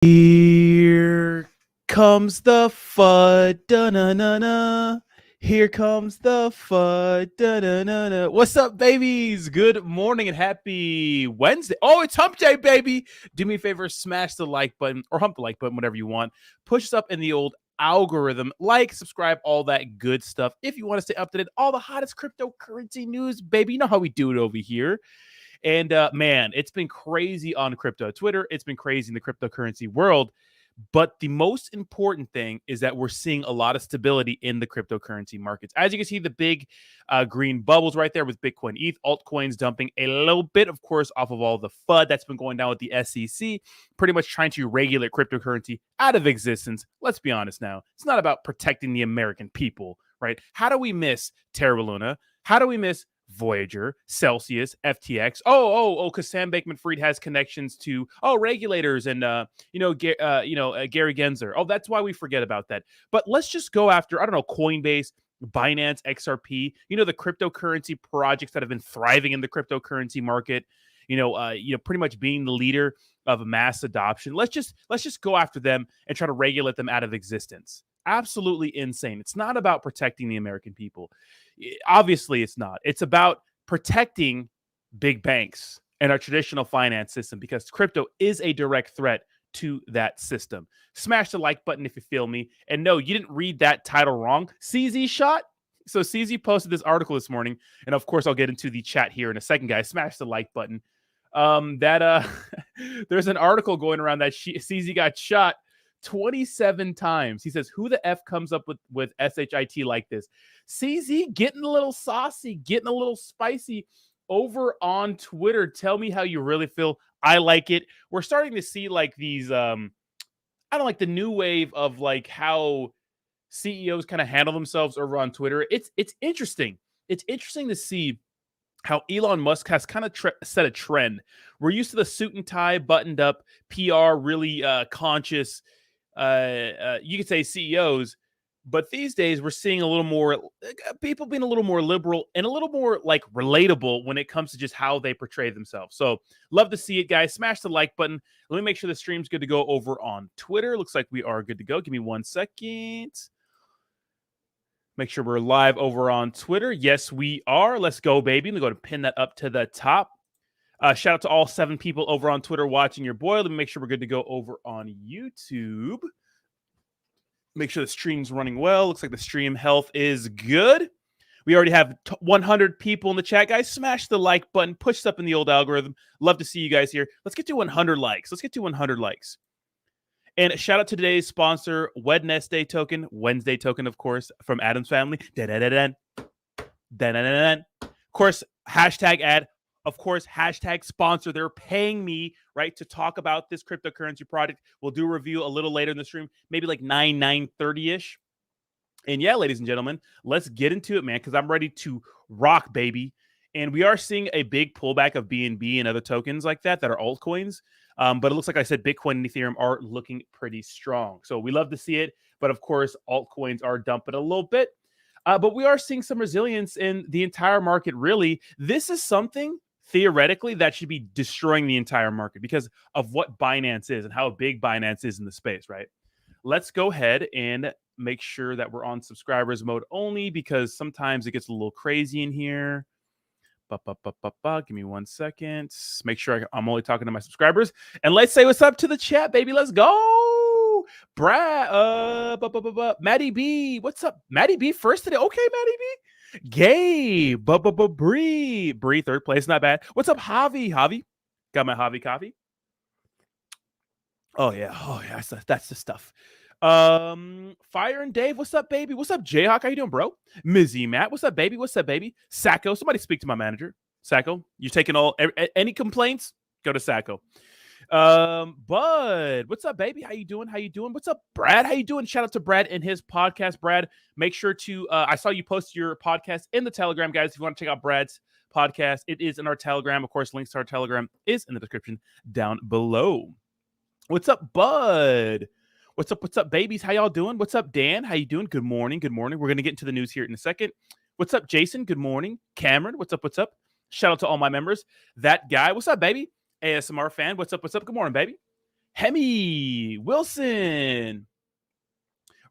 Here comes the FUD. Da-na-na-na. Here comes the FUD. Da-na-na-na. What's up, babies? Good morning and happy Wednesday. Oh, it's hump day, baby. Do me a favor, smash the like button or hump the like button, whatever you want. Push us up in the old algorithm. Like, subscribe, all that good stuff. If you want to stay updated, all the hottest cryptocurrency news, baby. You know how we do it over here. And man, it's been crazy on crypto Twitter. It's been crazy in the cryptocurrency world. But the most important thing is that we're seeing a lot of stability in the cryptocurrency markets. As you can see, the big green bubbles right there with Bitcoin, ETH, altcoins dumping a little bit, of course, off of all the FUD that's been going down with the SEC, pretty much trying to regulate cryptocurrency out of existence. Let's be honest now. It's not about protecting the American people, right? How do we miss Terra Luna? How do we miss Voyager, Celsius, FTX? Because Sam Bankman-Fried has connections to regulators and Gary Gensler. Oh, that's why we forget about that. But let's just go after Coinbase, Binance, XRP. The cryptocurrency projects that have been thriving in the cryptocurrency market. Pretty much being the leader of mass adoption. Let's just go after them and try to regulate them out of existence. Absolutely insane. It's not about protecting the American people. Obviously, it's not. It's about protecting big banks and our traditional finance system because crypto is a direct threat to that system. Smash the like button if you feel me. And no, you didn't read that title wrong. CZ shot. So CZ posted this article this morning. And of course, I'll get into the chat here in a second, guys. Smash the like button. There's an article going around that CZ got shot 27 times. He says, who the F comes up with SHIT like this? CZ getting a little saucy, getting a little spicy over on Twitter. Tell me how you really feel. I like it. We're starting to see like these, I don't like the new wave of like how CEOs kind of handle themselves over on Twitter. It's interesting. It's interesting to see how Elon Musk has kind of set a trend. We're used to the suit and tie, buttoned up, PR, really conscious, you could say CEOs, but these days we're seeing a little more people being a little more liberal and a little more like relatable when it comes to just how they portray themselves. So love to see it, guys. Smash the like button. Let me make sure the stream's good to go over on Twitter. Looks like we are good to go. Give me 1 second. Make sure we're live over on Twitter. Yes, we are. Let's go, baby. Let me go to pin that up to the top. Shout out to all 7 people over on Twitter watching your boy. Let me make sure we're good to go over on YouTube. Make sure the stream's running well. Looks like the stream health is good. We already have 100 people in the chat, guys. Smash the like button. Push it up in the old algorithm. Love to see you guys here. Let's get to 100 likes. Let's get to 100 likes. And shout out to today's sponsor, Wednesday token. Wednesday token, of course, from Adam's family. Da-da-da-da. Da-da-da-da. Of course, hashtag ad. Of course, hashtag sponsor. They're paying me, right, to talk about this cryptocurrency project. We'll do a review a little later in the stream, maybe like 9:30-ish. And yeah, ladies and gentlemen, let's get into it, man, because I'm ready to rock, baby. And we are seeing a big pullback of BNB and other tokens like that are altcoins. But it looks like I said Bitcoin and Ethereum are looking pretty strong. So we love to see it. But of course, altcoins are dumping a little bit. But we are seeing some resilience in the entire market, really. This is something theoretically that should be destroying the entire market because of what Binance is and how big Binance is in the space, right? Let's go ahead and make sure that we're on subscribers mode only because sometimes it gets a little crazy in here. Give me 1 second. Make sure I'm only talking to my subscribers. And let's say what's up to the chat, baby. Let's go. Brad, Maddie B. What's up? Maddie B first today. Okay, Maddie B. Gabe, Bree, third place, not bad. What's up, Javi? Got my Javi coffee. Oh yeah, that's the stuff. Fire and Dave, what's up, baby? What's up, Jayhawk? How you doing, bro? Mizzy Matt, what's up, baby? What's up, baby? Sacco, somebody speak to my manager. Sacco, you taking any complaints? Go to Sacco. Bud, what's up, baby? How you doing? What's up, Brad? How you doing? Shout out to Brad and his podcast. Brad, make sure to I saw you post your podcast in the Telegram, guys. If you want to check out Brad's podcast, it is in our Telegram. Of course, links to our Telegram is in the description down below. What's up, Bud? What's up, babies? How y'all doing? What's up, Dan? How you doing? Good morning. We're going to get into the news here in a second. What's up, Jason? Good morning. Cameron, what's up? Shout out to all my members. That guy, what's up, baby? ASMR fan, what's up? Good morning, baby. Hemi Wilson.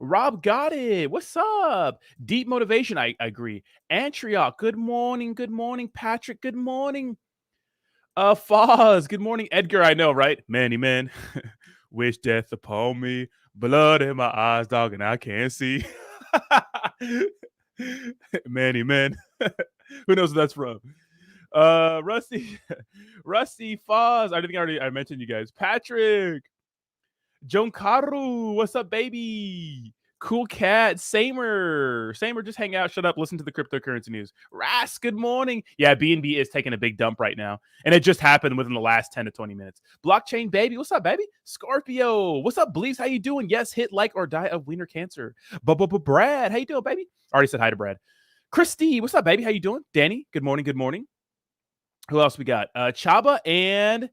Rob got it. What's up? Deep motivation. I agree. Antioch. Good morning. Good morning. Patrick. Good morning. Foz. Good morning. Edgar. I know, right? Many men wish death upon me. Blood in my eyes, dog, and I can't see. Many men. Who knows what that's from? Rusty. Rusty Foz. I think I mentioned you guys. Patrick. Joan Karu, what's up, baby? Cool cat, Samer, just hang out, shut up, listen to the cryptocurrency news. Ras, good morning. Yeah, BNB is taking a big dump right now, and it just happened within the last 10 to 20 minutes. Blockchain baby, what's up, baby? Scorpio, what's up, Bleeps? How you doing? Yes, hit like or die of wiener cancer. Brad, how you doing, baby? Already said hi to Brad. Christy, what's up, baby? How you doing? Danny, good morning, good morning. Who else we got? Chaba and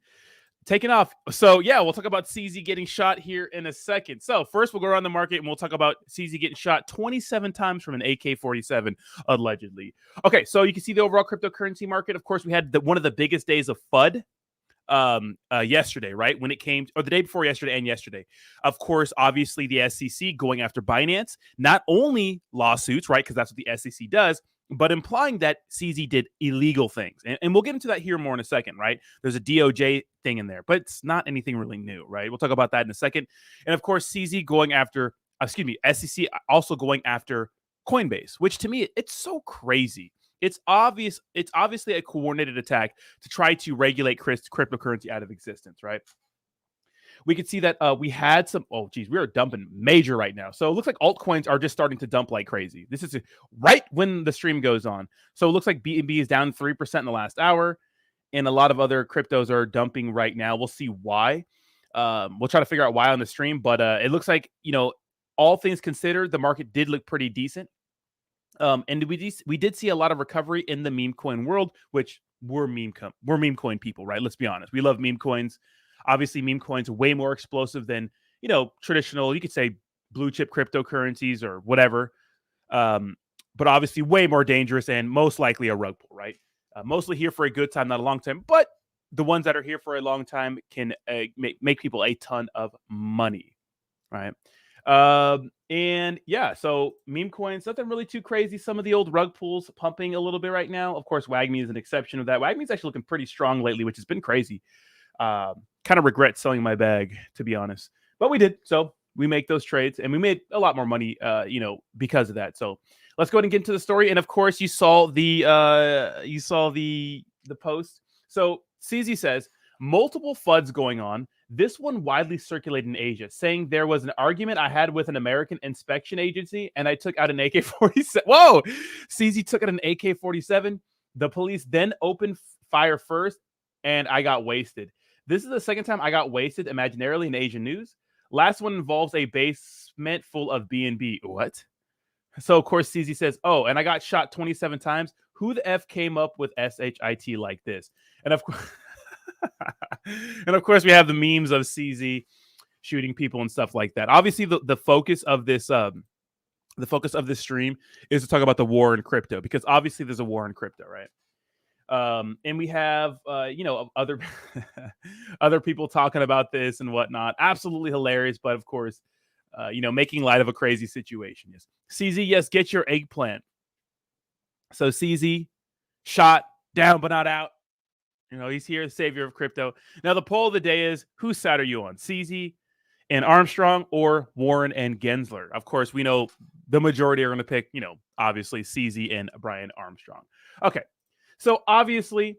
taking off. So, yeah, we'll talk about CZ getting shot here in a second. So, first, we'll go around the market and we'll talk about CZ getting shot 27 times from an AK-47, allegedly. Okay, so you can see the overall cryptocurrency market. Of course, we had one of the biggest days of FUD yesterday, right? When it came, or the day before yesterday and yesterday. Of course, obviously, the SEC going after Binance. Not only lawsuits, right? Because that's what the SEC does, but implying that CZ did illegal things. And we'll get into that here more in a second, right? There's a DOJ thing in there, but it's not anything really new, right? We'll talk about that in a second. And of course, CZ going after, SEC also going after Coinbase, which to me, it's so crazy. It's obviously a coordinated attack to try to regulate cryptocurrency out of existence, right? We could see that we had some, we are dumping major right now. So it looks like altcoins are just starting to dump like crazy. This is right when the stream goes on. So it looks like BNB is down 3% in the last hour, and a lot of other cryptos are dumping right now. We'll see why. We'll try to figure out why on the stream, but it looks like, all things considered, the market did look pretty decent. And we did see a lot of recovery in the meme coin world, which we're meme coin people, right? Let's be honest. We love meme coins. Obviously, meme coins are way more explosive than, traditional, you could say blue chip cryptocurrencies or whatever. But obviously way more dangerous and most likely a rug pull, right? Mostly here for a good time, not a long time. But the ones that are here for a long time can make people a ton of money, right? And yeah, so meme coins, nothing really too crazy. Some of the old rug pulls pumping a little bit right now. Of course, WAGMI is an exception of that. WAGMI is actually looking pretty strong lately, which has been crazy. Kind of regret selling my bag, to be honest, but we did. So we make those trades and we made a lot more money, because of that. So let's go ahead and get into the story. And of course, you saw the post. So CZ says multiple FUDs going on. This one widely circulated in Asia, saying there was an argument I had with an American inspection agency and I took out an AK-47. Whoa! CZ took out an AK-47. The police then opened fire first and I got wasted. This is the second time I got wasted imaginarily in Asian news. Last one involves a basement full of BNB. What? So, of course, CZ says, and I got shot 27 times. Who the F came up with SHIT like this? And of course... and of course, we have the memes of CZ shooting people and stuff like that. Obviously, the focus of this stream is to talk about the war in crypto, because obviously there's a war in crypto, right? And we have other other people talking about this and whatnot. Absolutely hilarious, but of course, making light of a crazy situation. Yes, CZ, yes, get your eggplant. So CZ shot down but not out. He's here, the savior of crypto. Now, the poll of the day is, whose side are you on? CZ and Armstrong or Warren and Gensler? Of course, we know the majority are going to pick, obviously CZ and Brian Armstrong. Okay, so obviously,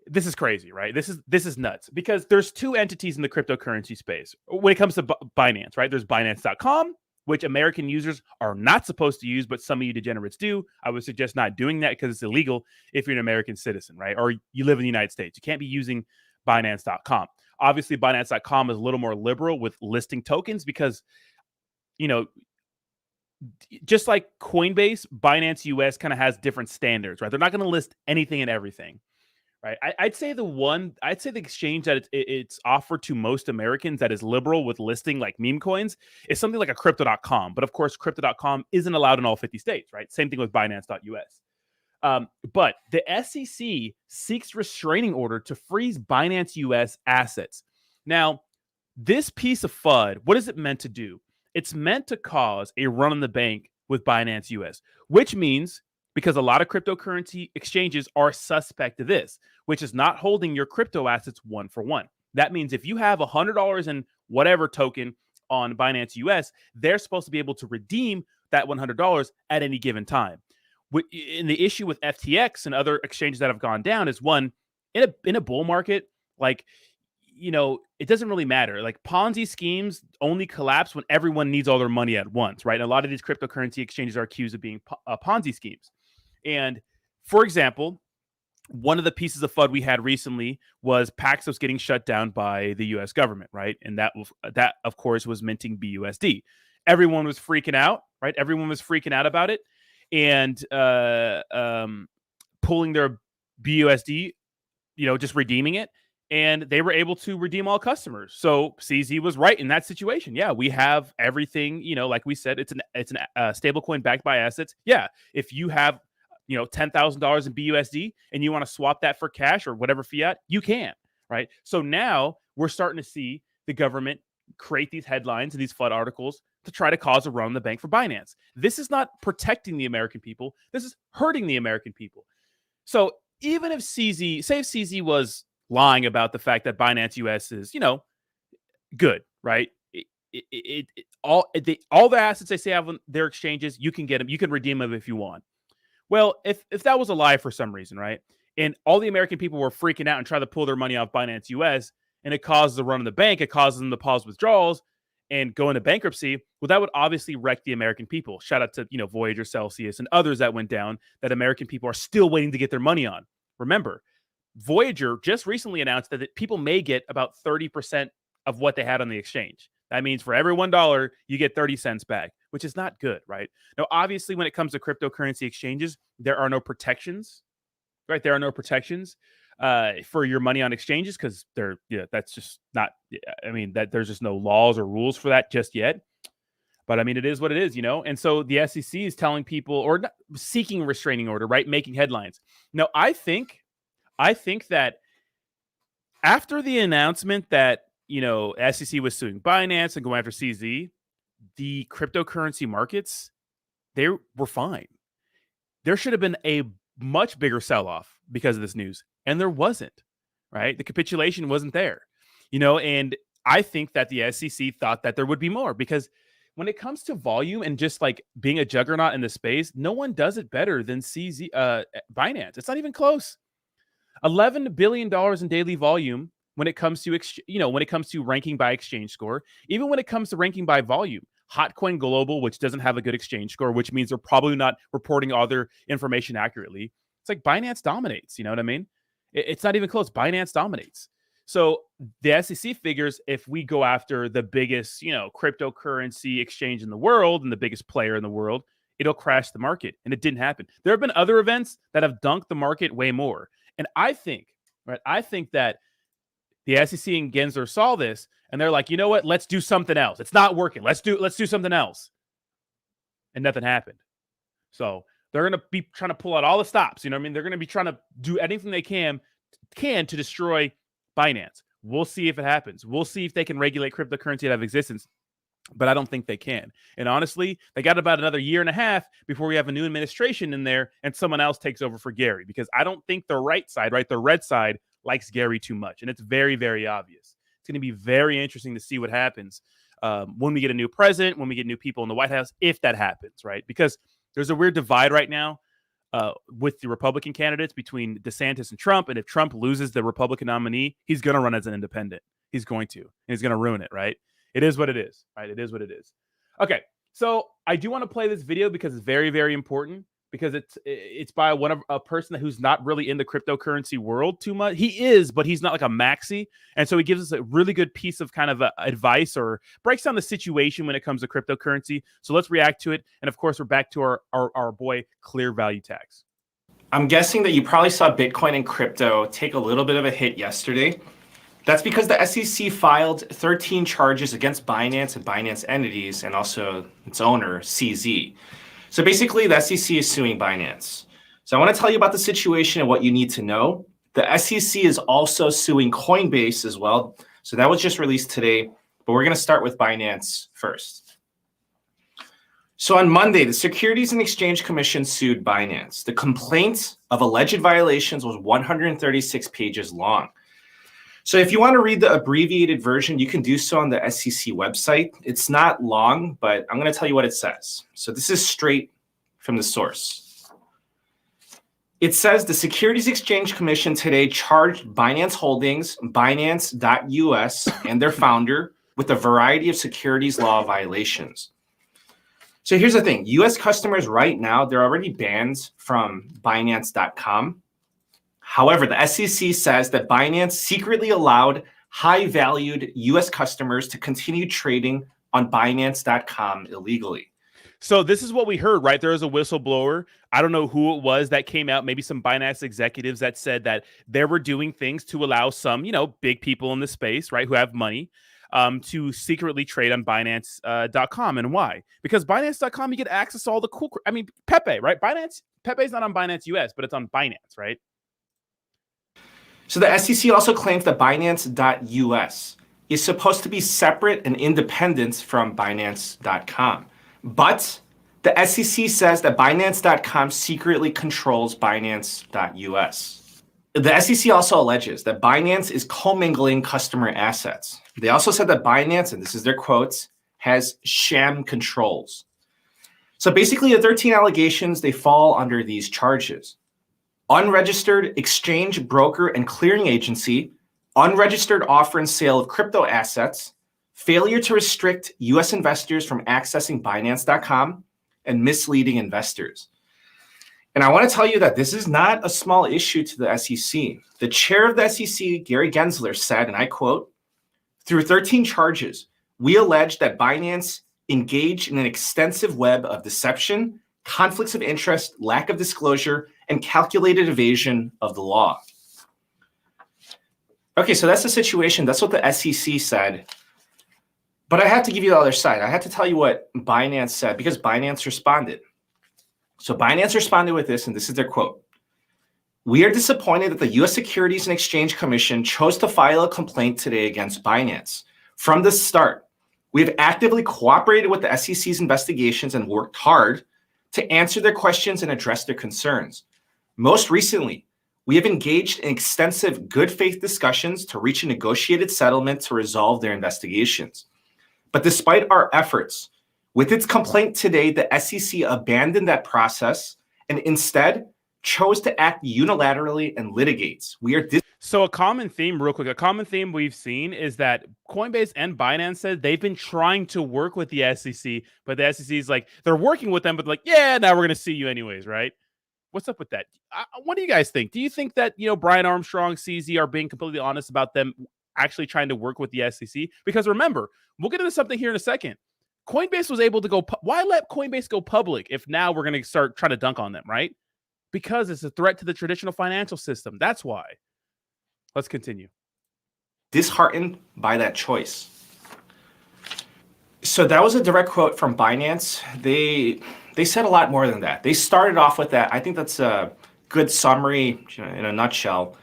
this is crazy, right? This is nuts, because there's two entities in the cryptocurrency space. When it comes to Binance, right? There's Binance.com, which American users are not supposed to use, but some of you degenerates do. I would suggest not doing that because it's illegal if you're an American citizen, right? Or you live in the United States. You can't be using Binance.com. Obviously, Binance.com is a little more liberal with listing tokens because, just like Coinbase, Binance U.S. kind of has different standards, right? They're not going to list anything and everything. Right. I'd say the exchange that it's offered to most Americans that is liberal with listing like meme coins is something like a crypto.com. But of course, crypto.com isn't allowed in all 50 states. Right. Same thing with Binance.us. But the SEC seeks restraining order to freeze Binance U.S. assets. Now, This piece of FUD, what is it meant to do? It's meant to cause a run on the bank with Binance U.S., which means because a lot of cryptocurrency exchanges are suspect to this, which is not holding your crypto assets one for one. That means if you have $100 in whatever token on Binance US, they're supposed to be able to redeem that $100 at any given time. And the issue with FTX and other exchanges that have gone down is one, in a bull market, like, it doesn't really matter. Like Ponzi schemes only collapse when everyone needs all their money at once, right? And a lot of these cryptocurrency exchanges are accused of being Ponzi schemes. And for example, one of the pieces of FUD we had recently was Paxos getting shut down by the U.S. government, right? And that of course was minting BUSD. Everyone was freaking out, right? Everyone was freaking out about it, and pulling their BUSD, just redeeming it. And they were able to redeem all customers. So CZ was right in that situation. Yeah, we have everything. Like we said, it's a stable coin backed by assets. Yeah, if you have $10,000 in BUSD and you want to swap that for cash or whatever fiat, you can, right? So now we're starting to see the government create these headlines and these FUD articles to try to cause a run on the bank for Binance. This is not protecting the American people. This is hurting the American people. So even if CZ was lying about the fact that Binance US is, good, right? All the assets they say have on their exchanges, you can get them. You can redeem them if you want. Well, if that was a lie for some reason, right? And all the American people were freaking out and trying to pull their money off Binance US, and it causes a run on the bank, it causes them to pause withdrawals and go into bankruptcy. Well, that would obviously wreck the American people. Shout out to, Voyager, Celsius, and others that went down that American people are still waiting to get their money on. Remember, Voyager just recently announced that people may get about 30% of what they had on the exchange. That means for every $1, you get 30 cents back, which is not good, right? Now, obviously, when it comes to cryptocurrency exchanges, there are no protections, right? There are no protections for your money on exchanges because that's just not, that there's just no laws or rules for that just yet. But it is what it is, And so the SEC is telling people, or not, seeking restraining order, right? Making headlines. Now, I think that after the announcement that, SEC was suing Binance and going after CZ, the cryptocurrency markets, they were fine. There should have been a much bigger sell-off because of this news, and there wasn't, right? The capitulation wasn't there, and I think that the SEC thought that there would be more because when it comes to volume and just like being a juggernaut in the space, no one does it better than Binance. It's not even close. $11 billion in daily volume when it comes to ranking by exchange score, even when it comes to ranking by volume. Hotcoin Global, which doesn't have a good exchange score, which means they're probably not reporting all their information accurately. It's like Binance dominates. You know what I mean? It's not even close. Binance dominates. So the SEC figures if we go after the biggest, cryptocurrency exchange in the world and the biggest player in the world, it'll crash the market. And it didn't happen. There have been other events that have dunked the market way more. And I think that the SEC and Gensler saw this and they're like, you know what? Let's do something else. It's not working. Let's do something else. And nothing happened. So they're going to be trying to pull out all the stops. They're going to be trying to do anything they can to destroy Binance. We'll see if it happens. We'll see if they can regulate cryptocurrency out of existence. But I don't think they can. And honestly, they got about another year and a half before we have a new administration in there and someone else takes over for Gary. Because I don't think the right side, the red side, likes Gary too much. And it's very, very obvious. It's going to be very interesting to see what happens when we get a new president, when we get new people in the White House, if that happens, right? Because there's a weird divide right now with the Republican candidates between DeSantis and Trump. And if Trump loses the Republican nominee, he's going to run as an independent. He's going to. And he's going to ruin it, right? It is what it is, right? It is what it is. Okay, so I do want to play this video because it's very, very important because it's by a person who's not really in the cryptocurrency world too much. He is, but he's not like a maxi. And so he gives us a really good piece of kind of advice or breaks down the situation when it comes to cryptocurrency. So let's react to it. And of course, we're back to our boy, Clear Value Tax. I'm guessing that you probably saw Bitcoin and crypto take a little bit of a hit yesterday. That's because the SEC filed 13 charges against Binance and Binance entities and also its owner, CZ. So basically, the SEC is suing Binance. So I want to tell you about the situation and what you need to know. The SEC is also suing Coinbase as well. So that was just released today. but we're going to start with Binance first. So on Monday, the Securities and Exchange Commission sued Binance. The complaint of alleged violations was 136 pages long. So if you want to read the abbreviated version, you can do so on the SEC website. It's not long, but I'm going to tell you what it says. So this is straight from the source. It says the Securities Exchange Commission today charged Binance Holdings, Binance.US, and their founder with a variety of securities law violations. So here's the thing. US customers right now, they're already banned from Binance.com. However, the SEC says that Binance secretly allowed high-valued US customers to continue trading on Binance.com illegally. So this is what we heard, right? There was a whistleblower. I don't know who it was that came out, maybe some Binance executives that said that they were doing things to allow some, big people in the space, right, who have money, to secretly trade on Binance.com. And why? Because Binance.com, you get access to all the cool, Pepe, right? Pepe's not on Binance U.S., but it's on Binance, right? So the SEC also claims that Binance.US is supposed to be separate and independent from Binance.com. But the SEC says that Binance.com secretly controls Binance.US. The SEC also alleges that Binance is commingling customer assets. They also said that Binance, and this is their quotes, has sham controls. So basically the 13 allegations, they fall under these charges. Unregistered exchange, broker, and clearing agency, unregistered offer and sale of crypto assets, failure to restrict U.S. investors from accessing Binance.com, and misleading investors. And I want to tell you that this is not a small issue to the SEC. The chair of the SEC, Gary Gensler, said, and I quote, "Through 13 charges, we allege that Binance engaged in an extensive web of deception, conflicts of interest, lack of disclosure, and calculated evasion of the law." Okay, so that's the situation. That's what the SEC said. But I have to give you the other side. I have to tell you what Binance said because Binance responded. So Binance responded with this, and this is their quote. "We are disappointed that the U.S. Securities and Exchange Commission chose to file a complaint today against Binance. From the start, we have actively cooperated with the SEC's investigations and worked hard to answer their questions and address their concerns. Most recently, we have engaged in extensive good faith discussions to reach a negotiated settlement to resolve their investigations. But despite our efforts, with its complaint today, the SEC abandoned that process and instead chose to act unilaterally and litigates. So a common theme, real quick, a common theme we've seen is that Coinbase and Binance said they've been trying to work with the SEC, but the SEC is like, they're working with them, but like, yeah, now we're going to see you anyways, right? What's up with that? What do you guys think? Do you think that, Brian Armstrong, CZ are being completely honest about them actually trying to work with the SEC? Because remember, we'll get into something here in a second. Coinbase was able to go, why let Coinbase go public if now we're going to start trying to dunk on them, right? Because it's a threat to the traditional financial system. That's why. Let's continue. Disheartened by that choice. So that was a direct quote from Binance. They said a lot more than that. They started off with that. I think that's a good summary in a nutshell.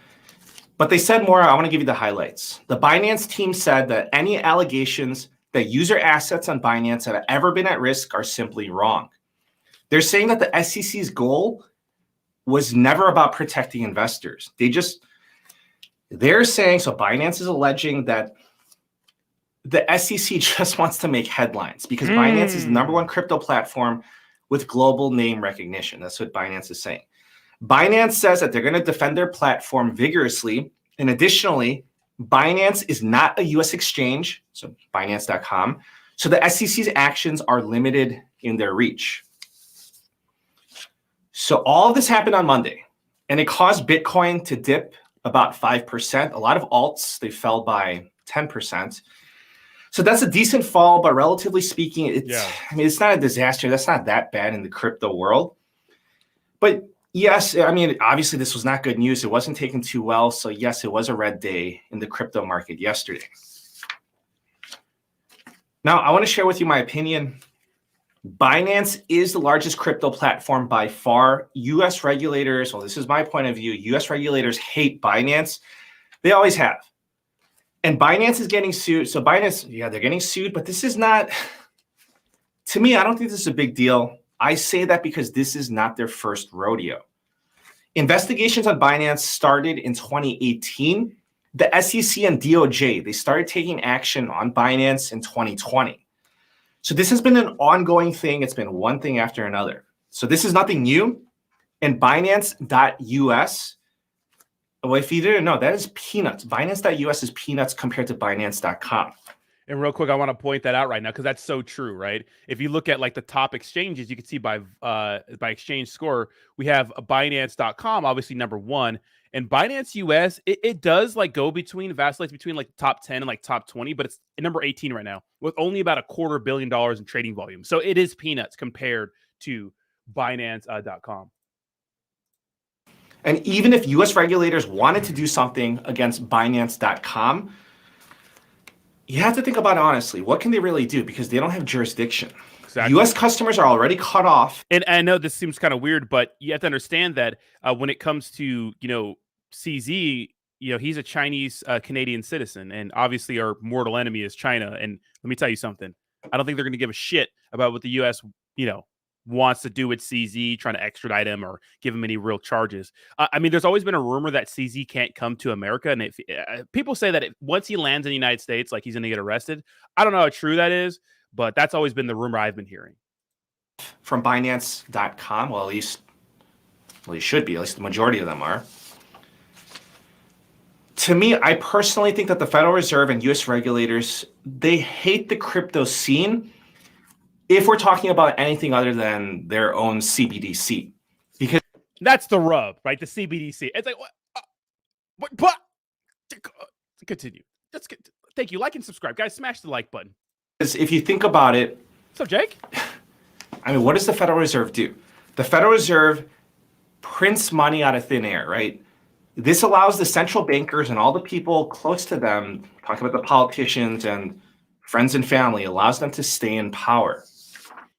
But they said more. I want to give you the highlights. The Binance team said that any allegations that user assets on Binance have ever been at risk are simply wrong. They're saying that the SEC's goal was never about protecting investors. They're saying, so Binance is alleging that the SEC just wants to make headlines because Binance is the #1 crypto platform with global name recognition. That's what Binance is saying. Binance says that they're going to defend their platform vigorously. And additionally, Binance is not a U.S. exchange, so Binance.com. So the SEC's actions are limited in their reach. So all of this happened on Monday, and it caused Bitcoin to dip about 5%. A lot of alts, they fell by 10%. So that's a decent fall, but relatively speaking, it's not a disaster. That's not that bad in the crypto world. But yes, obviously this was not good news. It wasn't taken too well. So yes, it was a red day in the crypto market yesterday. Now, I want to share with you my opinion. Binance is the largest crypto platform by far. U.S. regulators, well, this is my point of view. U.S. regulators hate Binance. They always have. And Binance is getting sued. So Binance, yeah, they're getting sued, but this is not, to me, I don't think this is a big deal. I say that because this is not their first rodeo. Investigations on Binance started in 2018. The SEC and DOJ, they started taking action on Binance in 2020. So this has been an ongoing thing. It's been one thing after another. So this is nothing new. And Binance.US, well, if you didn't know, that is peanuts. Binance.US is peanuts compared to Binance.com. And real quick, I want to point that out right now because that's so true, right? If you look at like the top exchanges, you can see by exchange score, we have Binance.com, obviously number 1, and Binance US. It does like go between, vacillates between like top 10 and like top 20, but it's number 18 right now with only about $250 million in trading volume. So it is peanuts compared to Binance.com. And even if US regulators wanted to do something against Binance.com, you have to think about it honestly. What can they really do? Because they don't have jurisdiction. Exactly. US customers are already cut off. And I know this seems kind of weird, but you have to understand that when it comes to, CZ, he's a Chinese Canadian citizen. And obviously our mortal enemy is China. And let me tell you something. I don't think they're going to give a shit about what the US, wants to do with CZ, trying to extradite him or give him any real charges. I mean, there's always been a rumor that CZ can't come to America. And if people say that once he lands in the United States, like he's going to get arrested. I don't know how true that is, but that's always been the rumor I've been hearing. From Binance.com, well, you should be, at least the majority of them are. To me, I personally think that the Federal Reserve and US regulators, they hate the crypto scene if we're talking about anything other than their own CBDC. Because that's the rub, right? The CBDC. It's like, what? Continue. That's good. Thank you. Like and subscribe. Guys, smash the like button. Because if you think about it. What's up, Jake? I mean, what does the Federal Reserve do? The Federal Reserve prints money out of thin air, right? This allows the central bankers and all the people close to them, talking about the politicians and friends and family, allows them to stay in power.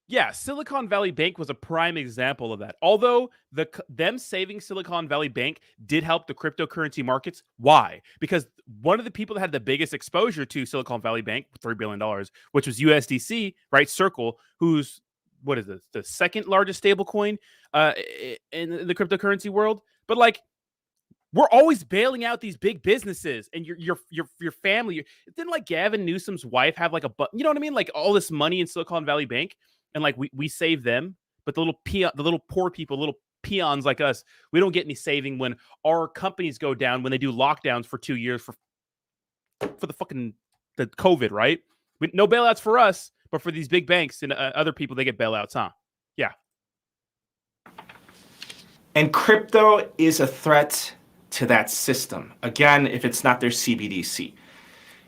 Yeah, Silicon Valley Bank was a prime example of that. Although them saving Silicon Valley Bank did help the cryptocurrency markets. Why? Because one of the people that had the biggest exposure to Silicon Valley Bank, $3 billion, which was USDC, right? Circle, who's, what is this? The second largest stablecoin in the cryptocurrency world. But like, we're always bailing out these big businesses and your family. Didn't like Gavin Newsom's wife have like you know what I mean? Like all this money in Silicon Valley Bank. And like we save them, but the little poor people, little peons like us, we don't get any saving when our companies go down, when they do lockdowns for 2 years for the COVID, right? No bailouts for us, but for these big banks and other people, they get bailouts, huh? Yeah. And crypto is a threat to that system. Again, if it's not their CBDC.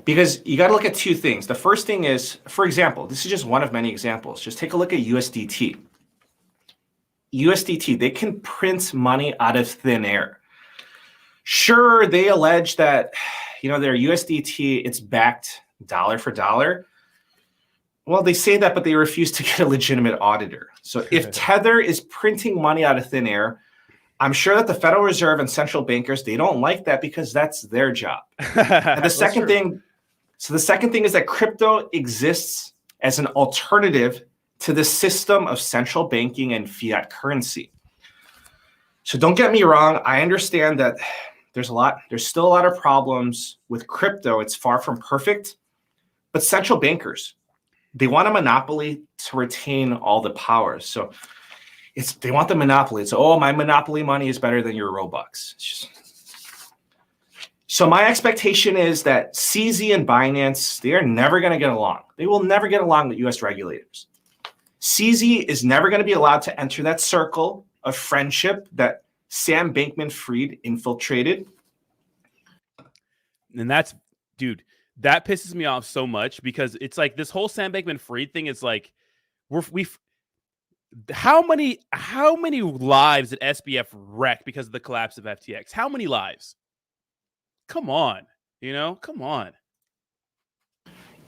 Because you got to look at two things. The first thing is, for example, this is just one of many examples. Just take a look at USDT. USDT, they can print money out of thin air. Sure, they allege that, their USDT, it's backed dollar for dollar. Well, they say that, but they refuse to get a legitimate auditor. So if Tether is printing money out of thin air, I'm sure that the Federal Reserve and central bankers, they don't like that because that's their job. And the second thing is that crypto exists as an alternative to the system of central banking and fiat currency. So don't get me wrong. I understand that there's still a lot of problems with crypto. It's far from perfect, but central bankers, they want a monopoly to retain all the powers. So they want the monopoly. It's, my monopoly money is better than your Robux. So my expectation is that CZ and Binance, they are never going to get along. They will never get along with US regulators. CZ is never going to be allowed to enter that circle of friendship that Sam Bankman-Fried infiltrated. And that pisses me off so much because it's like this whole Sam Bankman-Fried thing is like, how many lives did SBF wreck because of the collapse of FTX? How many lives? Come on, come on.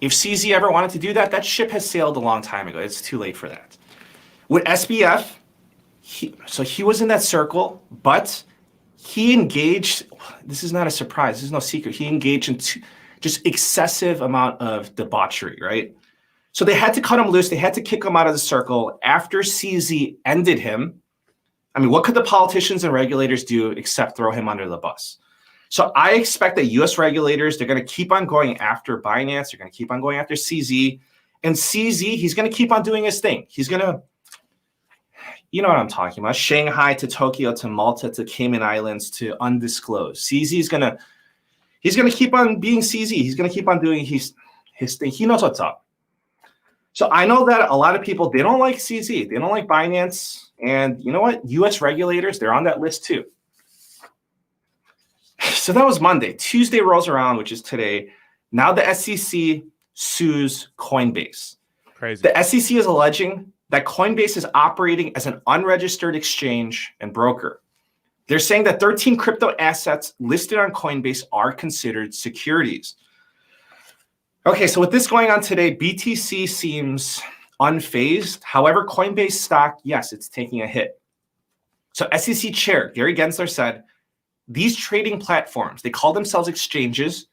If CZ ever wanted to do that, that ship has sailed a long time ago. It's too late for that. With SBF, he was in that circle, but he engaged. This is not a surprise. This is no secret. He engaged in just excessive amount of debauchery, right? So they had to cut him loose. They had to kick him out of the circle after CZ ended him. I mean, what could the politicians and regulators do except throw him under the bus? So I expect that U.S. regulators, they're going to keep on going after Binance. They're going to keep on going after CZ. And CZ, he's going to keep on doing his thing. He's going to, you know what I'm talking about, Shanghai to Tokyo to Malta to Cayman Islands to undisclosed. CZ is going to, he's going to keep on being CZ. He's going to keep on doing his thing. He knows what's up. So I know that a lot of people, they don't like CZ. They don't like Binance. And you know what? U.S. regulators, they're on that list too. So that was Monday. Tuesday rolls around, which is today. Now the SEC sues Coinbase. Crazy. The SEC is alleging that Coinbase is operating as an unregistered exchange and broker. They're saying that 13 crypto assets listed on Coinbase are considered securities. Okay, so with this going on today, BTC seems unfazed. However, Coinbase stock, yes, it's taking a hit. So SEC Chair Gary Gensler said, these trading platforms, they call themselves exchanges,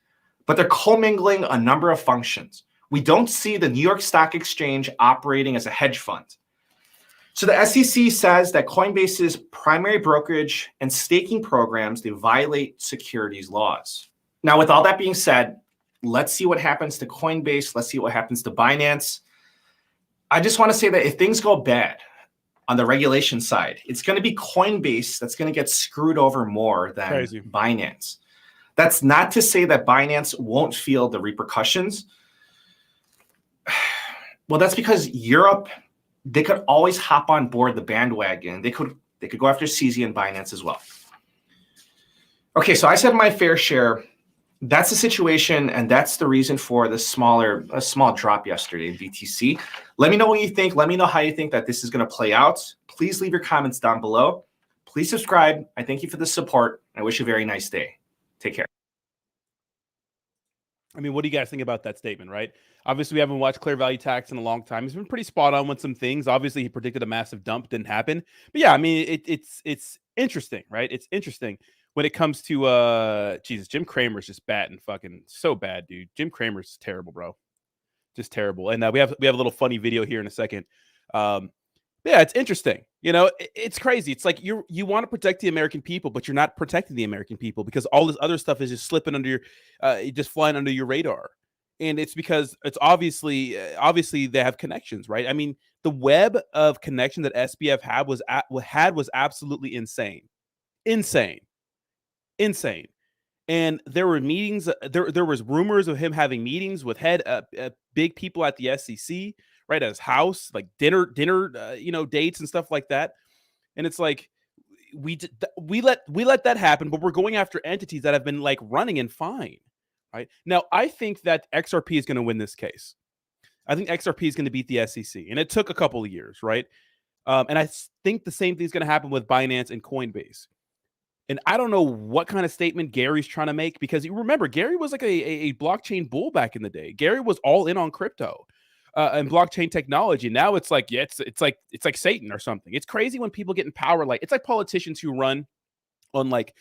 but they're commingling a number of functions. We don't see the New York Stock Exchange operating as a hedge fund. So the SEC says that Coinbase's primary brokerage and staking programs, they violate securities laws. Now, with all that being said, let's see what happens to Coinbase. Let's see what happens to Binance. I just want to say that if things go bad on the regulation side, it's going to be Coinbase that's going to get screwed over more than Binance. That's not to say that Binance won't feel the repercussions. Well, that's because Europe, they could always hop on board the bandwagon. They could go after CZ and Binance as well. Okay, so I said my fair share. That's the situation, and that's the reason for the small drop yesterday in BTC. Let me know what you think. Let me know how you think that this is going to play out. Please leave your comments down below. Please subscribe. I thank you for the support. I wish you a very nice day. Take care. I mean, what do you guys think about that statement, right? Obviously, we haven't watched Clear Value Tax in a long time. He's been pretty spot on with some things. Obviously, he predicted a massive dump. Didn't happen. But yeah, I mean, it's interesting, right? It's interesting. When it comes to Jesus, Jim Cramer's just batting fucking so bad, dude. Jim Cramer's terrible, bro. Just terrible. And we have a little funny video here in a second. Yeah, it's interesting. You know, it's crazy. It's like you want to protect the American people, but you're not protecting the American people because all this other stuff is just slipping under your, just flying under your radar. And it's because it's obviously they have connections, right? I mean, the web of connection that SBF had was absolutely insane. And there were meetings. There was rumors of him having meetings with big people at the SEC, right, at his house, like dinner, dates and stuff like that. And it's like we let that happen, but we're going after entities that have been like running and fine, right? Now, I think that XRP is going to win this case. I think XRP is going to beat the SEC, and it took a couple of years, right? And I think the same thing is going to happen with Binance and Coinbase. And I don't know what kind of statement Gary's trying to make, because you remember Gary was like a blockchain bull back in the day. Gary was all in on crypto and blockchain technology. Now it's like, yeah, it's like Satan or something. It's crazy when people get in power. Like, it's like politicians who run on like,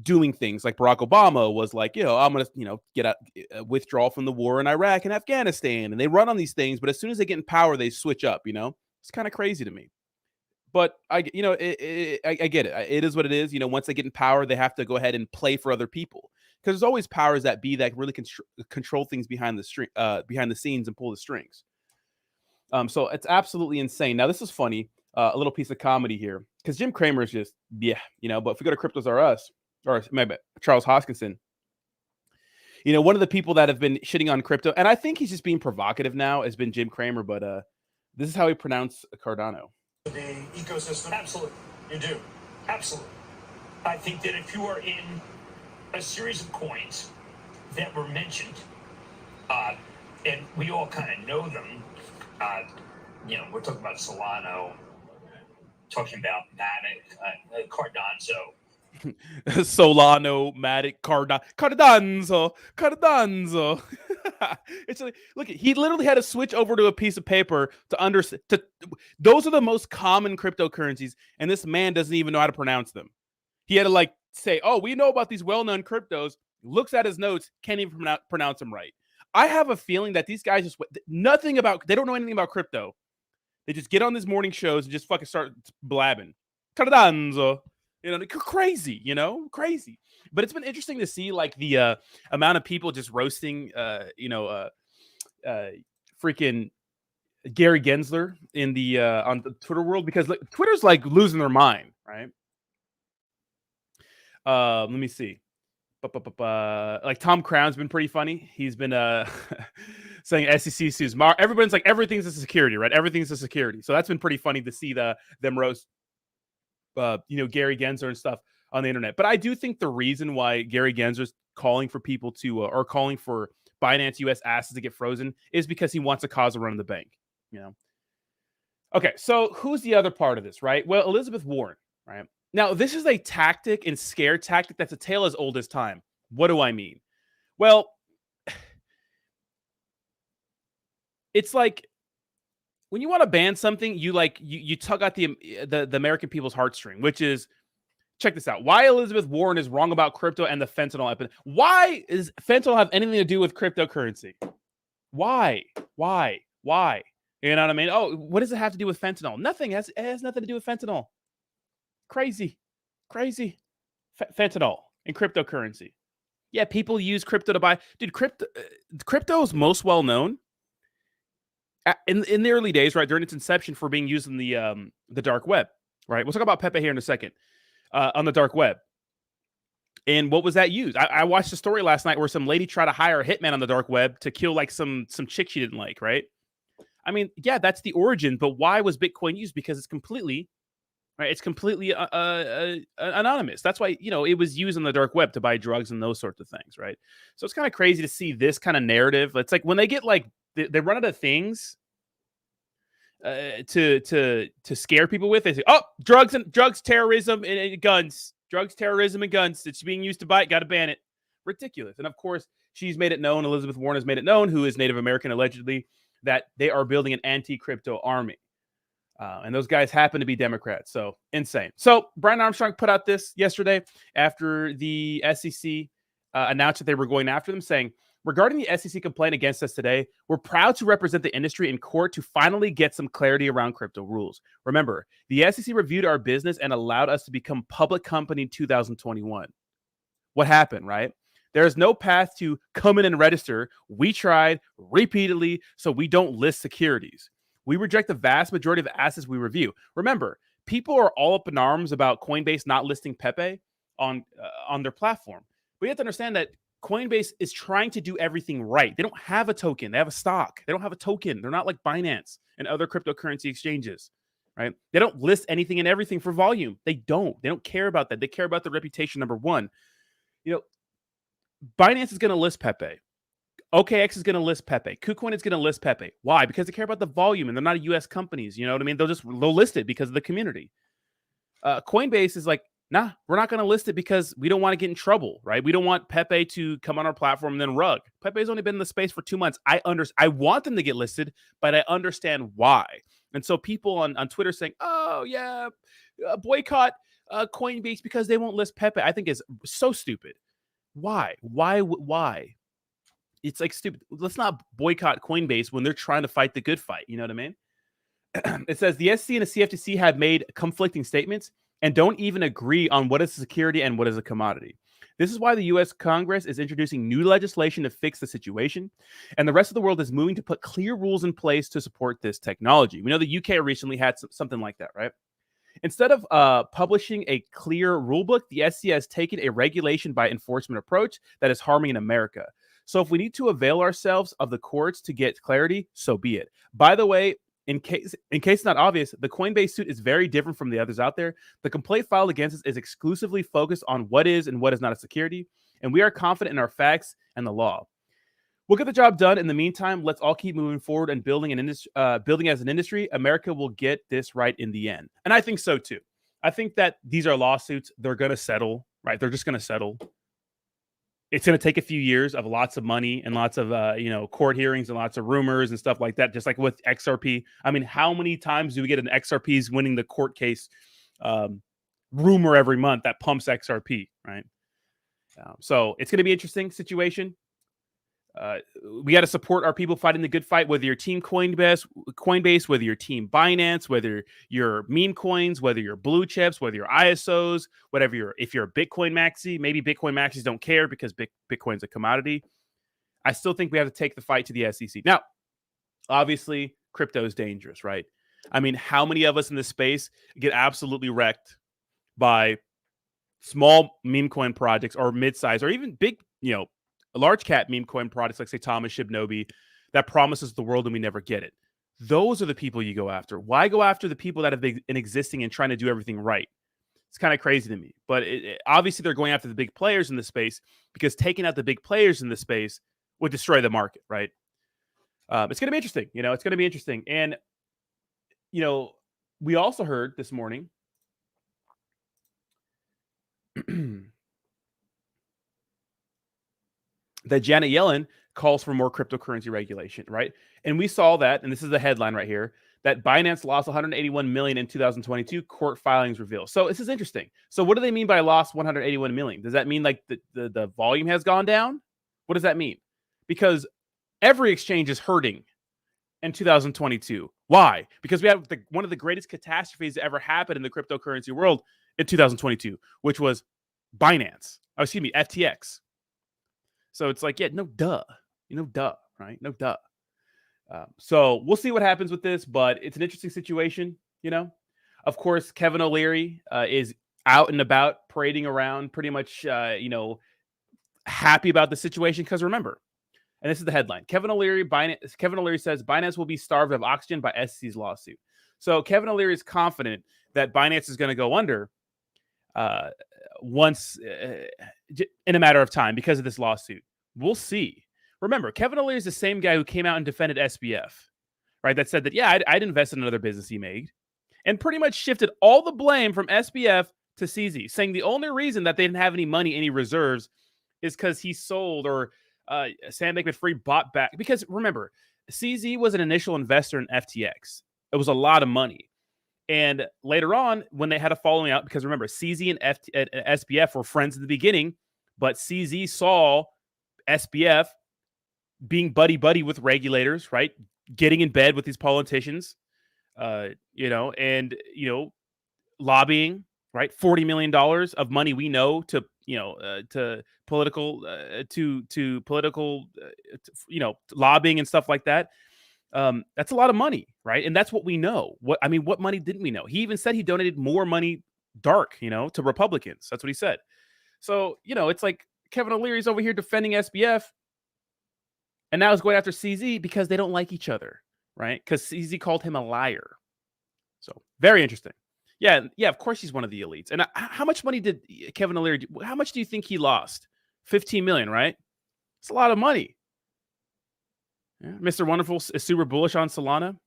doing things like Barack Obama was like, I'm going to, get a withdrawal from the war in Iraq and Afghanistan. And they run on these things, but as soon as they get in power, they switch up, It's kind of crazy to me. But I get it. It is what it is. Once they get in power, they have to go ahead and play for other people, because there's always powers that be that really control things behind the scenes and pull the strings. So it's absolutely insane. Now, this is funny. A little piece of comedy here, because Jim Cramer is just But if we go to Cryptos R Us or maybe Charles Hoskinson, one of the people that have been shitting on crypto, and I think he's just being provocative now, has been Jim Cramer. But this is how he pronounced Cardano. The ecosystem. Absolutely. You do. Absolutely. I think that if you are in a series of coins that were mentioned, and we all kind of know them, we're talking about Solano, talking about Matic, Cardano. Solano, Matic, Cardano. It's like, look, he literally had to switch over to a piece of paper to understand. Those are the most common cryptocurrencies, and this man doesn't even know how to pronounce them. He had to say, "Oh, we know about these well-known cryptos. looks at his notes, can't even pronounce them right. I have a feeling that these guys they don't know anything about crypto. They just get on these morning shows and just fucking start blabbing. Cardano, crazy, crazy. But it's been interesting to see like the amount of people just roasting, freaking Gary Gensler in the on the Twitter world, because Twitter's like losing their mind, right? Let me see. Like Tom Crown's been pretty funny. He's been saying SEC sues Mar. Everyone's like, everything's a security, right? Everything's a security. So that's been pretty funny to see them roast Gary Gensler and stuff on the internet. But I do think the reason why Gary Gensler's calling for people to or calling for Binance U.S. assets to get frozen is because he wants to cause a run on the bank. Okay, so who's the other part of this, right? Well, Elizabeth Warren, right? Now, this is a tactic and scare tactic that's a tale as old as time. What do I mean? Well, it's like when you want to ban something, you tug at the American people's heartstring, which is, check this out. Why Elizabeth Warren is wrong about crypto and the fentanyl epidemic. Why does fentanyl have anything to do with cryptocurrency? Why? You know what I mean? Oh, what does it have to do with fentanyl? Nothing. It has nothing to do with fentanyl. Crazy. Fentanyl and cryptocurrency. Yeah, people use crypto to buy. Dude, crypto is most well known in the early days, right, during its inception, for being used in the dark web, right? We'll talk about Pepe here in a second. On the dark web. And what was that used? I watched a story last night where some lady tried to hire a hitman on the dark web to kill like some chick she didn't like, right? I mean, yeah, that's the origin, but why was Bitcoin used? Because it's completely, right? It's completely anonymous. That's why, it was used on the dark web to buy drugs and those sorts of things, right? So it's kind of crazy to see this kind of narrative. It's like when they get like, they run out of things to scare people with. They say, oh, drugs, terrorism, and guns. Drugs, terrorism, and guns. It's being used to buy it. Got to ban it. Ridiculous. And of course, she's made it known. Elizabeth Warren has made it known, who is Native American allegedly, that they are building an anti-crypto army. And those guys happen to be Democrats. So insane. So Brian Armstrong put out this yesterday after the SEC announced that they were going after them, saying, regarding the SEC complaint against us today, we're proud to represent the industry in court to finally get some clarity around crypto rules. Remember, the SEC reviewed our business and allowed us to become a public company in 2021. What happened, right? There's no path to come in and register. We tried repeatedly, so we don't list securities. We reject the vast majority of the assets we review. Remember, people are all up in arms about Coinbase not listing Pepe on their platform. But you have to understand that Coinbase is trying to do everything right. They don't have a token. They have a stock. They don't have a token. They're not like Binance and other cryptocurrency exchanges, right? They don't list anything and everything for volume. They don't care about that. They care about their reputation, number one. Binance is going to list Pepe. OKX is going to list Pepe. KuCoin is going to list Pepe. Why? Because they care about the volume, and they're not U.S. companies. You know what I mean? They'll list it because of the community. Coinbase is like, nah, we're not going to list it because we don't want to get in trouble, right? We don't want Pepe to come on our platform and then rug. Pepe's only been in the space for 2 months. I want them to get listed, but I understand why. And so people on Twitter saying, oh, yeah, boycott Coinbase because they won't list Pepe, I think is so stupid. Why? It's like stupid. Let's not boycott Coinbase when they're trying to fight the good fight. You know what I mean? It says the SEC and the CFTC have made conflicting statements and don't even agree on what is a security and what is a commodity. This is why the U.S. Congress is introducing new legislation to fix the situation, and the rest of the world is moving to put clear rules in place to support this technology. We know the UK recently had something like that, right? Instead of publishing a clear rulebook, the SEC has taken a regulation by enforcement approach that is harming America. So if we need to avail ourselves of the courts to get clarity, so be it. By the way, in case it's not obvious, the Coinbase suit is very different from the others out there. The complaint filed against us is exclusively focused on what is and what is not a security, and we are confident in our facts and the law. We'll get the job done. In the meantime, let's all keep moving forward and building as an industry. America will get this right in the end. And I think so too. I think that these are lawsuits. They're going to settle, right? They're just going to settle. It's going to take a few years of lots of money and lots of, court hearings and lots of rumors and stuff like that. Just like with XRP. I mean, how many times do we get an XRP's winning the court case rumor every month that pumps XRP, right? So it's going to be an interesting situation. We got to support our people fighting the good fight, whether you're team Coinbase, whether you're team Binance, whether you're Memecoins, whether you're blue chips, whether you're ISOs, whatever if you're a Bitcoin maxi, maybe Bitcoin maxis don't care because Bitcoin's a commodity. I still think we have to take the fight to the SEC. Now, obviously, crypto is dangerous, right? I mean, how many of us in this space get absolutely wrecked by small meme coin projects or mid-size or even big, large cap meme coin products like, say, Thomas Shibnobi that promises the world and we never get it? Those are the people you go after. Why go after the people that have been existing and trying to do everything right? It's kind of crazy to me. But obviously, they're going after the big players in the space because taking out the big players in the space would destroy the market, right? It's going to be interesting. It's going to be interesting. And, we also heard this morning that Janet Yellen calls for more cryptocurrency regulation, right? And we saw that, and this is the headline right here, that Binance lost 181 million in 2022, court filings reveal. So this is interesting. So what do they mean by lost 181 million? Does that mean like the volume has gone down? What does that mean? Because every exchange is hurting in 2022. Why? Because we had one of the greatest catastrophes that ever happened in the cryptocurrency world in 2022, which was Binance. Oh, excuse me, FTX. So it's like, yeah, no duh. Right? No duh. So we'll see what happens with this, but it's an interesting situation, Of course, Kevin O'Leary is out and about, parading around, pretty much, happy about the situation. Because remember, and this is the headline, Kevin O'Leary says Binance will be starved of oxygen by SEC's lawsuit. So Kevin O'Leary is confident that Binance is going to go under once in a matter of time because of this lawsuit. We'll see. Remember, Kevin O'Leary is the same guy who came out and defended SBF, right? That said that, yeah, I'd invest in another business he made, and pretty much shifted all the blame from SBF to CZ, saying the only reason that they didn't have any money, any reserves, is because he sold or Sam Bankman-Fried bought back. Because remember, CZ was an initial investor in FTX. It was a lot of money. And later on, when they had a falling out, because remember, CZ and SBF were friends in the beginning, but CZ saw SBF being buddy-buddy with regulators, right? Getting in bed with these politicians, lobbying, right? $40 million of money we know to political, lobbying and stuff like that. That's a lot of money, right? And that's what we know. What money didn't we know? He even said he donated more money dark, to Republicans. That's what he said. So, it's like Kevin O'Leary's over here defending SBF, and now he's going after CZ because they don't like each other, right? Because CZ called him a liar. So very interesting. Yeah, of course he's one of the elites. And how much money did Kevin O'Leary do? How much do you think he lost? 15 million, right? It's a lot of money. Yeah. Mr. Wonderful is super bullish on Solana.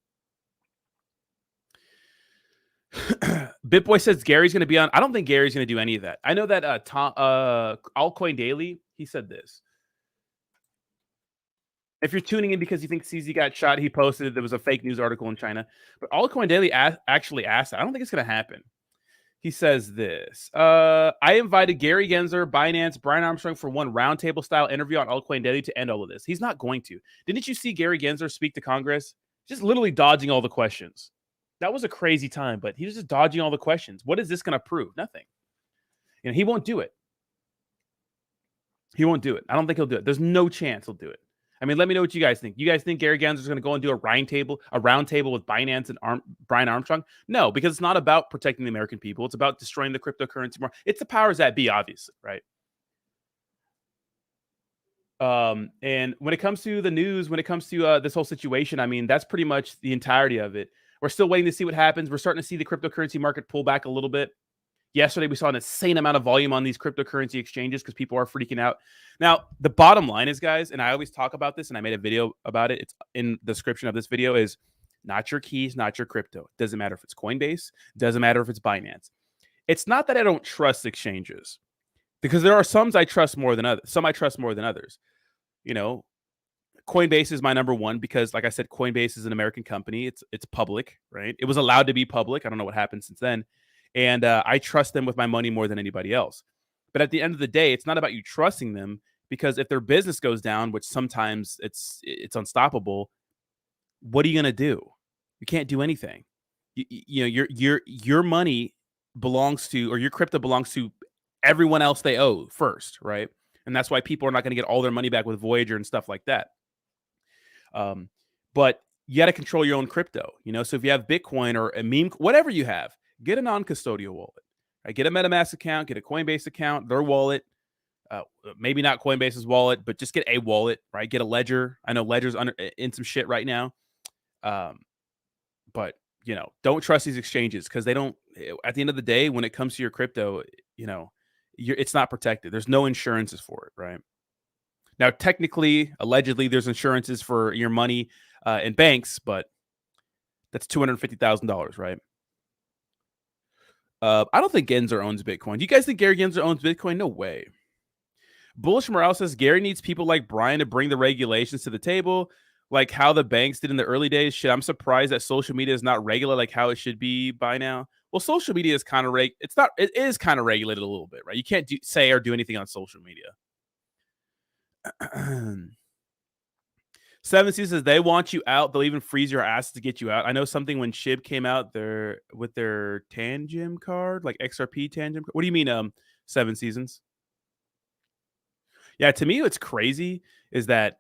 BitBoy says Gary's going to be on. I don't think Gary's going to do any of that. I know that Altcoin Daily, he said this. If you're tuning in because you think CZ got shot, he posted there was a fake news article in China. But Altcoin Daily actually asked that. I don't think it's going to happen. He says this. I invited Gary Gensler, Binance, Brian Armstrong for one roundtable style interview on Altcoin Daily to end all of this. He's not going to. Didn't you see Gary Gensler speak to Congress? Just literally dodging all the questions. That was a crazy time, but he was just dodging all the questions. What is this going to prove? Nothing. He won't do it. He won't do it. I don't think he'll do it. There's no chance he'll do it. Let me know what you guys think. You guys think Gary Gensler is going to go and do a round table with Binance and Brian Armstrong? No, because it's not about protecting the American people. It's about destroying the cryptocurrency market. It's the powers that be, obviously, right? And when it comes to the news, when it comes to this whole situation, that's pretty much the entirety of it. We're still waiting to see what happens. We're starting to see the cryptocurrency market pull back a little bit. Yesterday, we saw an insane amount of volume on these cryptocurrency exchanges because people are freaking out. Now, the bottom line is, guys, and I always talk about this, and I made a video about it. It's in the description of this video, is not your keys, not your crypto. Doesn't matter if it's Coinbase. Doesn't matter if it's Binance. It's not that I don't trust exchanges, because there are some I trust more than others. Some I trust more than others. Coinbase is my number one because, like I said, Coinbase is an American company. It's public, right? It was allowed to be public. I don't know what happened since then. And I trust them with my money more than anybody else. But at the end of the day, it's not about you trusting them, because if their business goes down, which sometimes it's unstoppable, what are you going to do? You can't do anything. You know, your money belongs to, or your crypto belongs to everyone else they owe first, right? And that's why people are not going to get all their money back with Voyager and stuff like that. But you got to control your own crypto, you know? So if you have Bitcoin or a meme, whatever you have, get a non-custodial wallet, right? Get a MetaMask account, get a Coinbase account, their wallet, maybe not Coinbase's wallet, but just get a wallet, right? Get a Ledger. I know Ledger's in some shit right now. But you know, don't trust these exchanges, because they don't, at the end of the day, when it comes to your crypto, you know, it's not protected. There's no insurances for it, right? Now, technically, allegedly, there's insurances for your money in banks, but that's $250,000, right? I don't think Gensler owns Bitcoin. Do you guys think Gary Gensler owns Bitcoin? No way. Bullish Morale says Gary needs people like Brian to bring the regulations to the table, like how the banks did in the early days. Shit, I'm surprised that social media is not regular like how it should be by now. Well, social media is kind of it is kind of regulated a little bit, right? You can't say or do anything on social media. 7C says they want you out. They'll even freeze your ass to get you out. I know something when SHIB came out there with their Tangem card, like XRP Tangem. What do you mean, 7 Seasons? Yeah, to me, what's crazy is that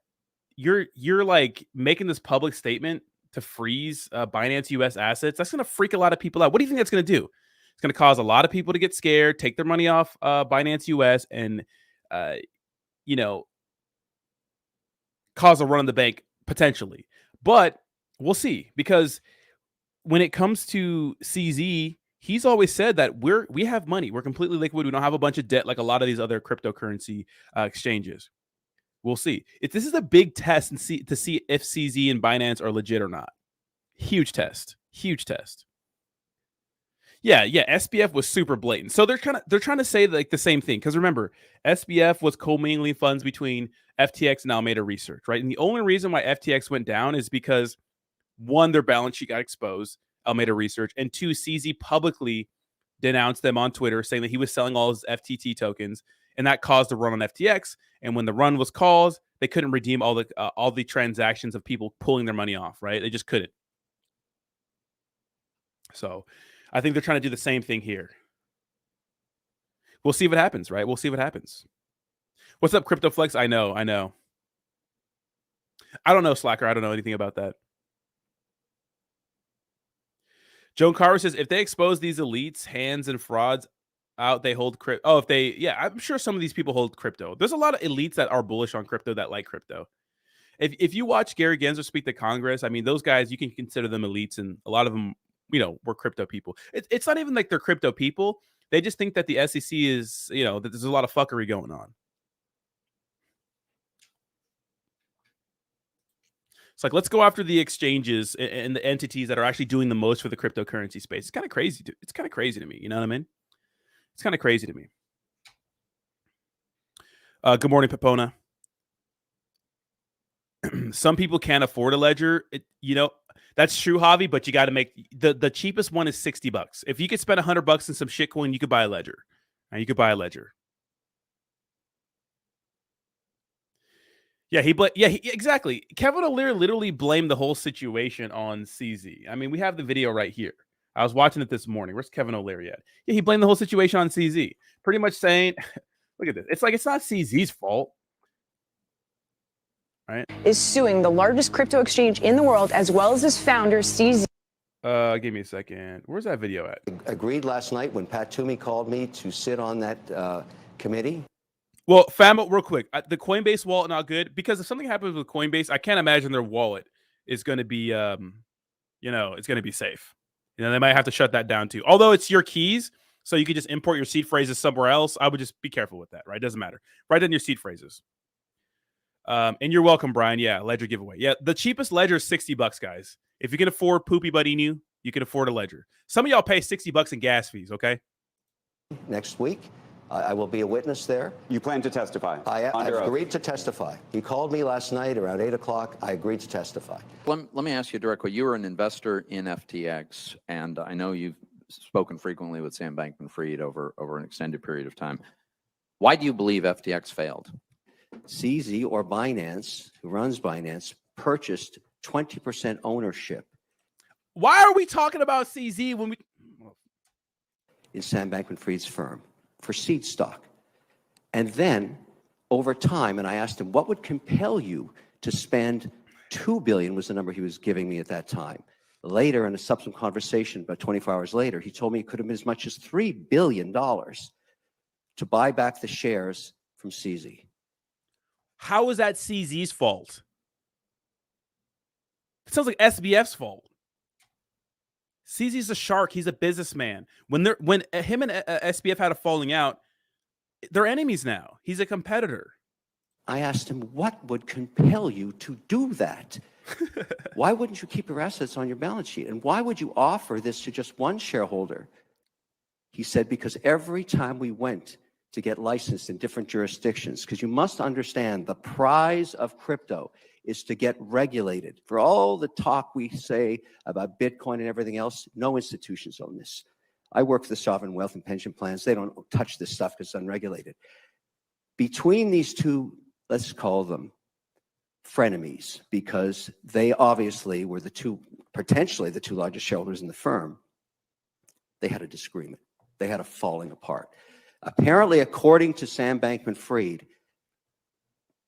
you're like making this public statement to freeze Binance U.S. assets. That's going to freak a lot of people out. What do you think that's going to do? It's going to cause a lot of people to get scared, take their money off Binance U.S. and, you know, cause a run on the bank potentially. But we'll see, because when it comes to CZ, he's always said that we have money. We're completely liquid. We don't have a bunch of debt like a lot of these other cryptocurrency exchanges. We'll see. If this is a big test to see if CZ and Binance are legit or not. Huge test. Huge test. Yeah. SBF was super blatant. So they're trying to say like the same thing, because remember, SBF was commingling funds between FTX and Alameda Research, right? And the only reason why FTX went down is because, one, their balance sheet got exposed, Alameda Research, and two, CZ publicly denounced them on Twitter, saying that he was selling all his FTT tokens, and that caused a run on FTX. And when the run was caused, they couldn't redeem all the transactions of people pulling their money off, right? They just couldn't. So I think they're trying to do the same thing here. We'll see what happens, right? We'll see what happens. What's up, CryptoFlex? I know. I don't know, Slacker. I don't know anything about that. Joan Carver says, if they expose these elites, hands, and frauds out, they hold crypto. Oh, I'm sure some of these people hold crypto. There's a lot of elites that are bullish on crypto that like crypto. If you watch Gary Gensler speak to Congress, I mean, those guys, you can consider them elites, and a lot of them, you know, were crypto people. It's not even like they're crypto people. They just think that the SEC is, you know, that there's a lot of fuckery going on. It's like, let's go after the exchanges and the entities that are actually doing the most for the cryptocurrency space. It's kind of crazy. It's kind of crazy to me. You know what I mean? It's kind of crazy to me. Good morning, Pepona. Some people can't afford a ledger. You know, that's true, Javi, but you got to make the cheapest one is $60. If you could spend $100 in some shitcoin, you could buy a ledger. Right? You could buy a ledger. Yeah, exactly. Kevin O'Leary literally blamed the whole situation on CZ. I mean, we have the video right here. I was watching it this morning. Where's Kevin O'Leary at? Yeah, he blamed the whole situation on CZ. Pretty much saying, look at this. It's like, it's not CZ's fault. Right? Is suing the largest crypto exchange in the world, as well as its founder, CZ. Give me a second. Where's that video at? Agreed last night when Pat Toomey called me to sit on that committee. Well, Famo, real quick, the Coinbase wallet not good, because if something happens with Coinbase, I can't imagine their wallet is going to be, you know, it's going to be safe. You know, they might have to shut that down too. Although it's your keys, so you could just import your seed phrases somewhere else. I would just be careful with that, right? Doesn't matter. Write down your seed phrases. And you're welcome, Brian. Yeah, ledger giveaway. Yeah, the cheapest ledger is $60, guys. If you can afford Poopy Butt Inu, you can afford a ledger. Some of y'all pay $60 in gas fees, okay? Next week. I will be a witness there. You plan to testify? I've agreed to testify. He called me last night around 8 o'clock. I agreed to testify. Let me ask you directly. You were an investor in FTX, and I know you've spoken frequently with Sam Bankman-Fried over an extended period of time. Why do you believe FTX failed? CZ, or Binance, who runs Binance, purchased 20% ownership Why are we talking about CZ when we? in Sam Bankman-Fried's firm for seed stock. And then over time, and I asked him, what would compel you to spend $2 billion was the number he was giving me at that time. Later, in a subsequent conversation, about 24 hours later, he told me it could have been as much as $3 billion to buy back the shares from CZ. How is that CZ's fault? It sounds like SBF's fault. CZ's a shark. He's a businessman. When him and SBF had a falling out, they're enemies now. He's a competitor. I asked him, what would compel you to do that? Why wouldn't you keep your assets on your balance sheet? And why would you offer this to just one shareholder? He said, because every time we went to get licensed in different jurisdictions, because you must understand the prize of crypto is to get regulated. For all the talk we say about Bitcoin and everything else, no institutions own this. I work for the sovereign wealth and pension plans. They don't touch this stuff because it's unregulated. Between these two, let's call them frenemies, because they obviously were potentially the two largest shareholders in the firm, they had a disagreement. They had a falling apart. Apparently, according to Sam Bankman-Fried,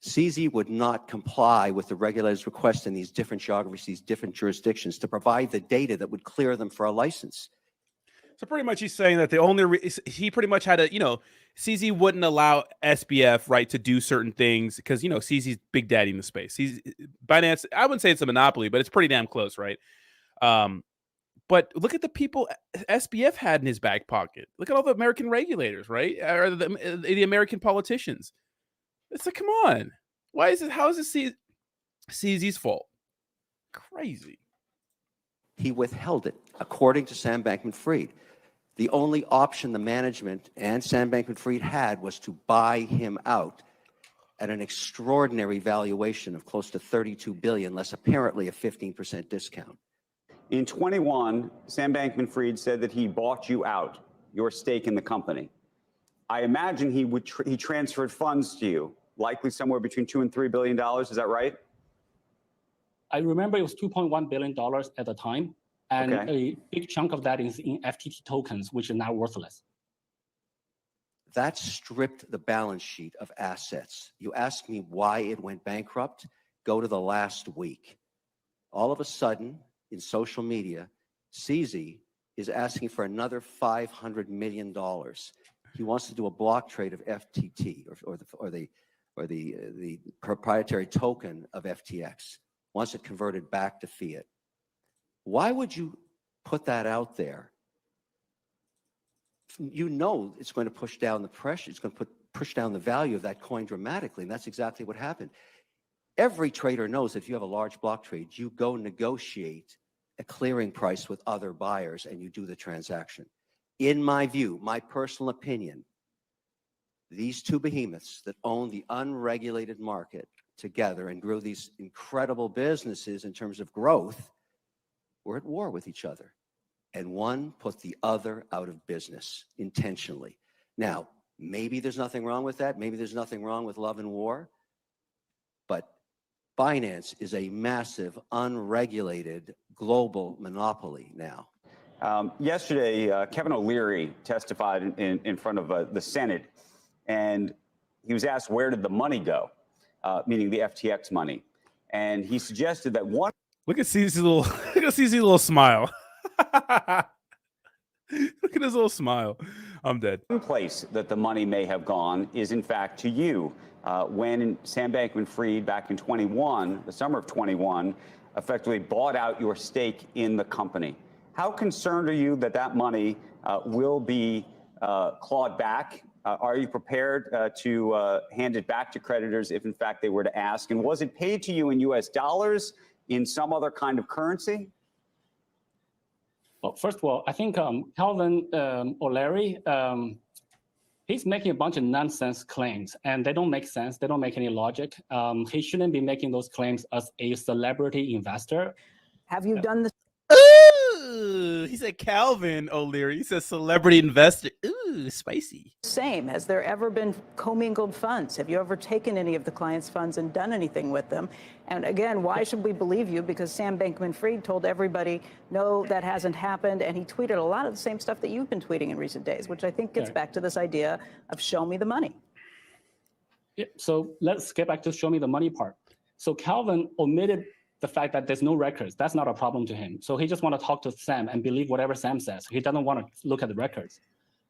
CZ would not comply with the regulator's request in these different geographies, these different jurisdictions, to provide the data that would clear them for a license. So pretty much he's saying that the only he pretty much had CZ wouldn't allow SBF, right, to do certain things because, CZ's big daddy in the space. He's Binance. I wouldn't say it's a monopoly, but it's pretty damn close, right? But look at the people SBF had in his back pocket. Look at all the American regulators, right? Or the American politicians. It's like, come on. Why is it? How is it CZ's fault? Crazy. He withheld it, according to Sam Bankman-Fried. The only option the management and Sam Bankman-Fried had was to buy him out at an extraordinary valuation of close to $32 billion, less apparently a 15% discount. In 21, Sam Bankman-Fried said that he bought you out, your stake in the company. I imagine he transferred funds to you, likely somewhere between $2 and $3 billion. Is that right? I remember it was $2.1 billion at the time, and a big chunk of that is in FTT tokens, which are now worthless. That stripped the balance sheet of assets. You ask me why it went bankrupt? Go to the last week. All of a sudden, in social media, CZ is asking for another $500 million. He wants to do a block trade of FTT or the proprietary token of FTX. Wants it converted back to fiat. Why would you put that out there? You know it's going to push down the pressure. It's going to push down the value of that coin dramatically, and that's exactly what happened. Every trader knows if you have a large block trade, you go negotiate a clearing price with other buyers and you do the transaction. In my view, my personal opinion, these two behemoths that own the unregulated market together and grew these incredible businesses in terms of growth were at war with each other. And one put the other out of business intentionally. Now, maybe there's nothing wrong with that. Maybe there's nothing wrong with love and war. But Binance is a massive, unregulated global monopoly now. Yesterday, Kevin O'Leary testified in front of the Senate, and he was asked, where did the money go? Meaning the FTX money. And he suggested that one... Look at CZ's little smile. Look at his little smile. I'm dead. One place that the money may have gone is, in fact, to you. When Sam Bankman-Fried, back in 21, the summer of 21, effectively bought out your stake in the company. How concerned are you that that money will be clawed back? Are you prepared to hand it back to creditors if, in fact, they were to ask? And was it paid to you in U.S. dollars, in some other kind of currency? Well, first of all, I think Calvin O'Leary, he's making a bunch of nonsense claims, and they don't make sense. They don't make any logic. He shouldn't be making those claims as a celebrity investor. Have you done the Ooh, he said Calvin O'Leary. He says celebrity investor. Ooh, spicy. Same. Has there ever been commingled funds? Have you ever taken any of the clients' funds and done anything with them? And again, why should we believe you? Because Sam Bankman-Fried told everybody, no, that hasn't happened. And he tweeted a lot of the same stuff that you've been tweeting in recent days, which I think gets back to this idea of show me the money. Yeah, so let's get back to show me the money part. So Calvin omitted the fact that there's no records. That's not a problem to him. So he just want to talk to Sam and believe whatever Sam says. He doesn't want to look at the records.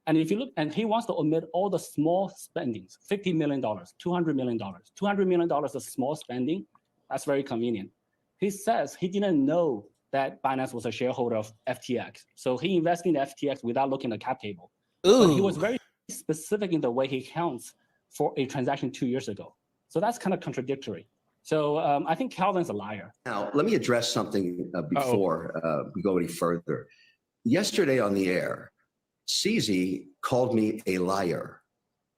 And if you look, and he wants to omit all the small spendings, $50 million, $200 million. $200 million is small spending. That's very convenient. He says he didn't know that Binance was a shareholder of FTX. So he invested in FTX without looking at the cap table. But he was very specific in the way he counts for a transaction 2 years ago. So that's kind of contradictory. So I think Calvin's a liar. Now, let me address something before we go any further. Yesterday on the air, CZ called me a liar.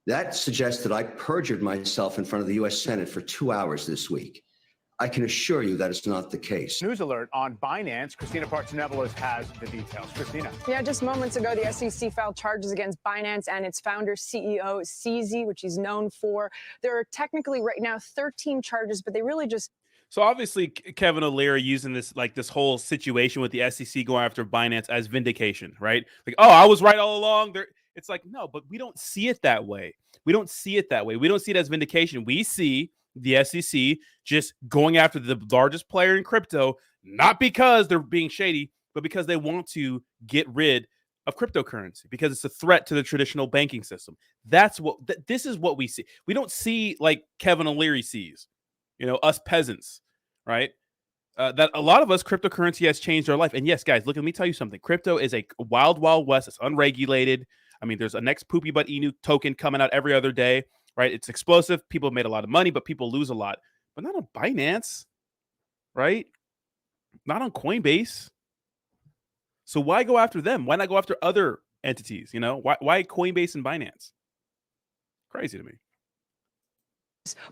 That suggests that I perjured myself in front of the U.S. Senate for 2 hours this week. I can assure you that is not the case. News alert on Binance. Christina Partsinevelos has the details. Christina. Yeah, just moments ago, the SEC filed charges against Binance and its founder, CEO, CZ, which he's known for. There are technically right now 13 charges, but they really just... So obviously, Kevin O'Leary using this whole situation with the SEC going after Binance as vindication, right? Like, oh, I was right all along. It's like, no, but we don't see it that way. We don't see it that way. We don't see it as vindication. We see the SEC just going after the largest player in crypto, not because they're being shady, but because they want to get rid of cryptocurrency, because it's a threat to the traditional banking system. That's what this is what we see. We don't see like Kevin O'Leary sees, us peasants, right? That a lot of us, cryptocurrency has changed our life. And yes, guys, look, let me tell you something. Crypto is a wild, wild west. It's unregulated. I mean, there's a next poopy butt Inu token coming out every other day. Right? It's explosive. People have made a lot of money, but people lose a lot. But not on Binance, right? Not on Coinbase. So why go after them? Why not go after other entities? Why Coinbase and Binance? Crazy to me.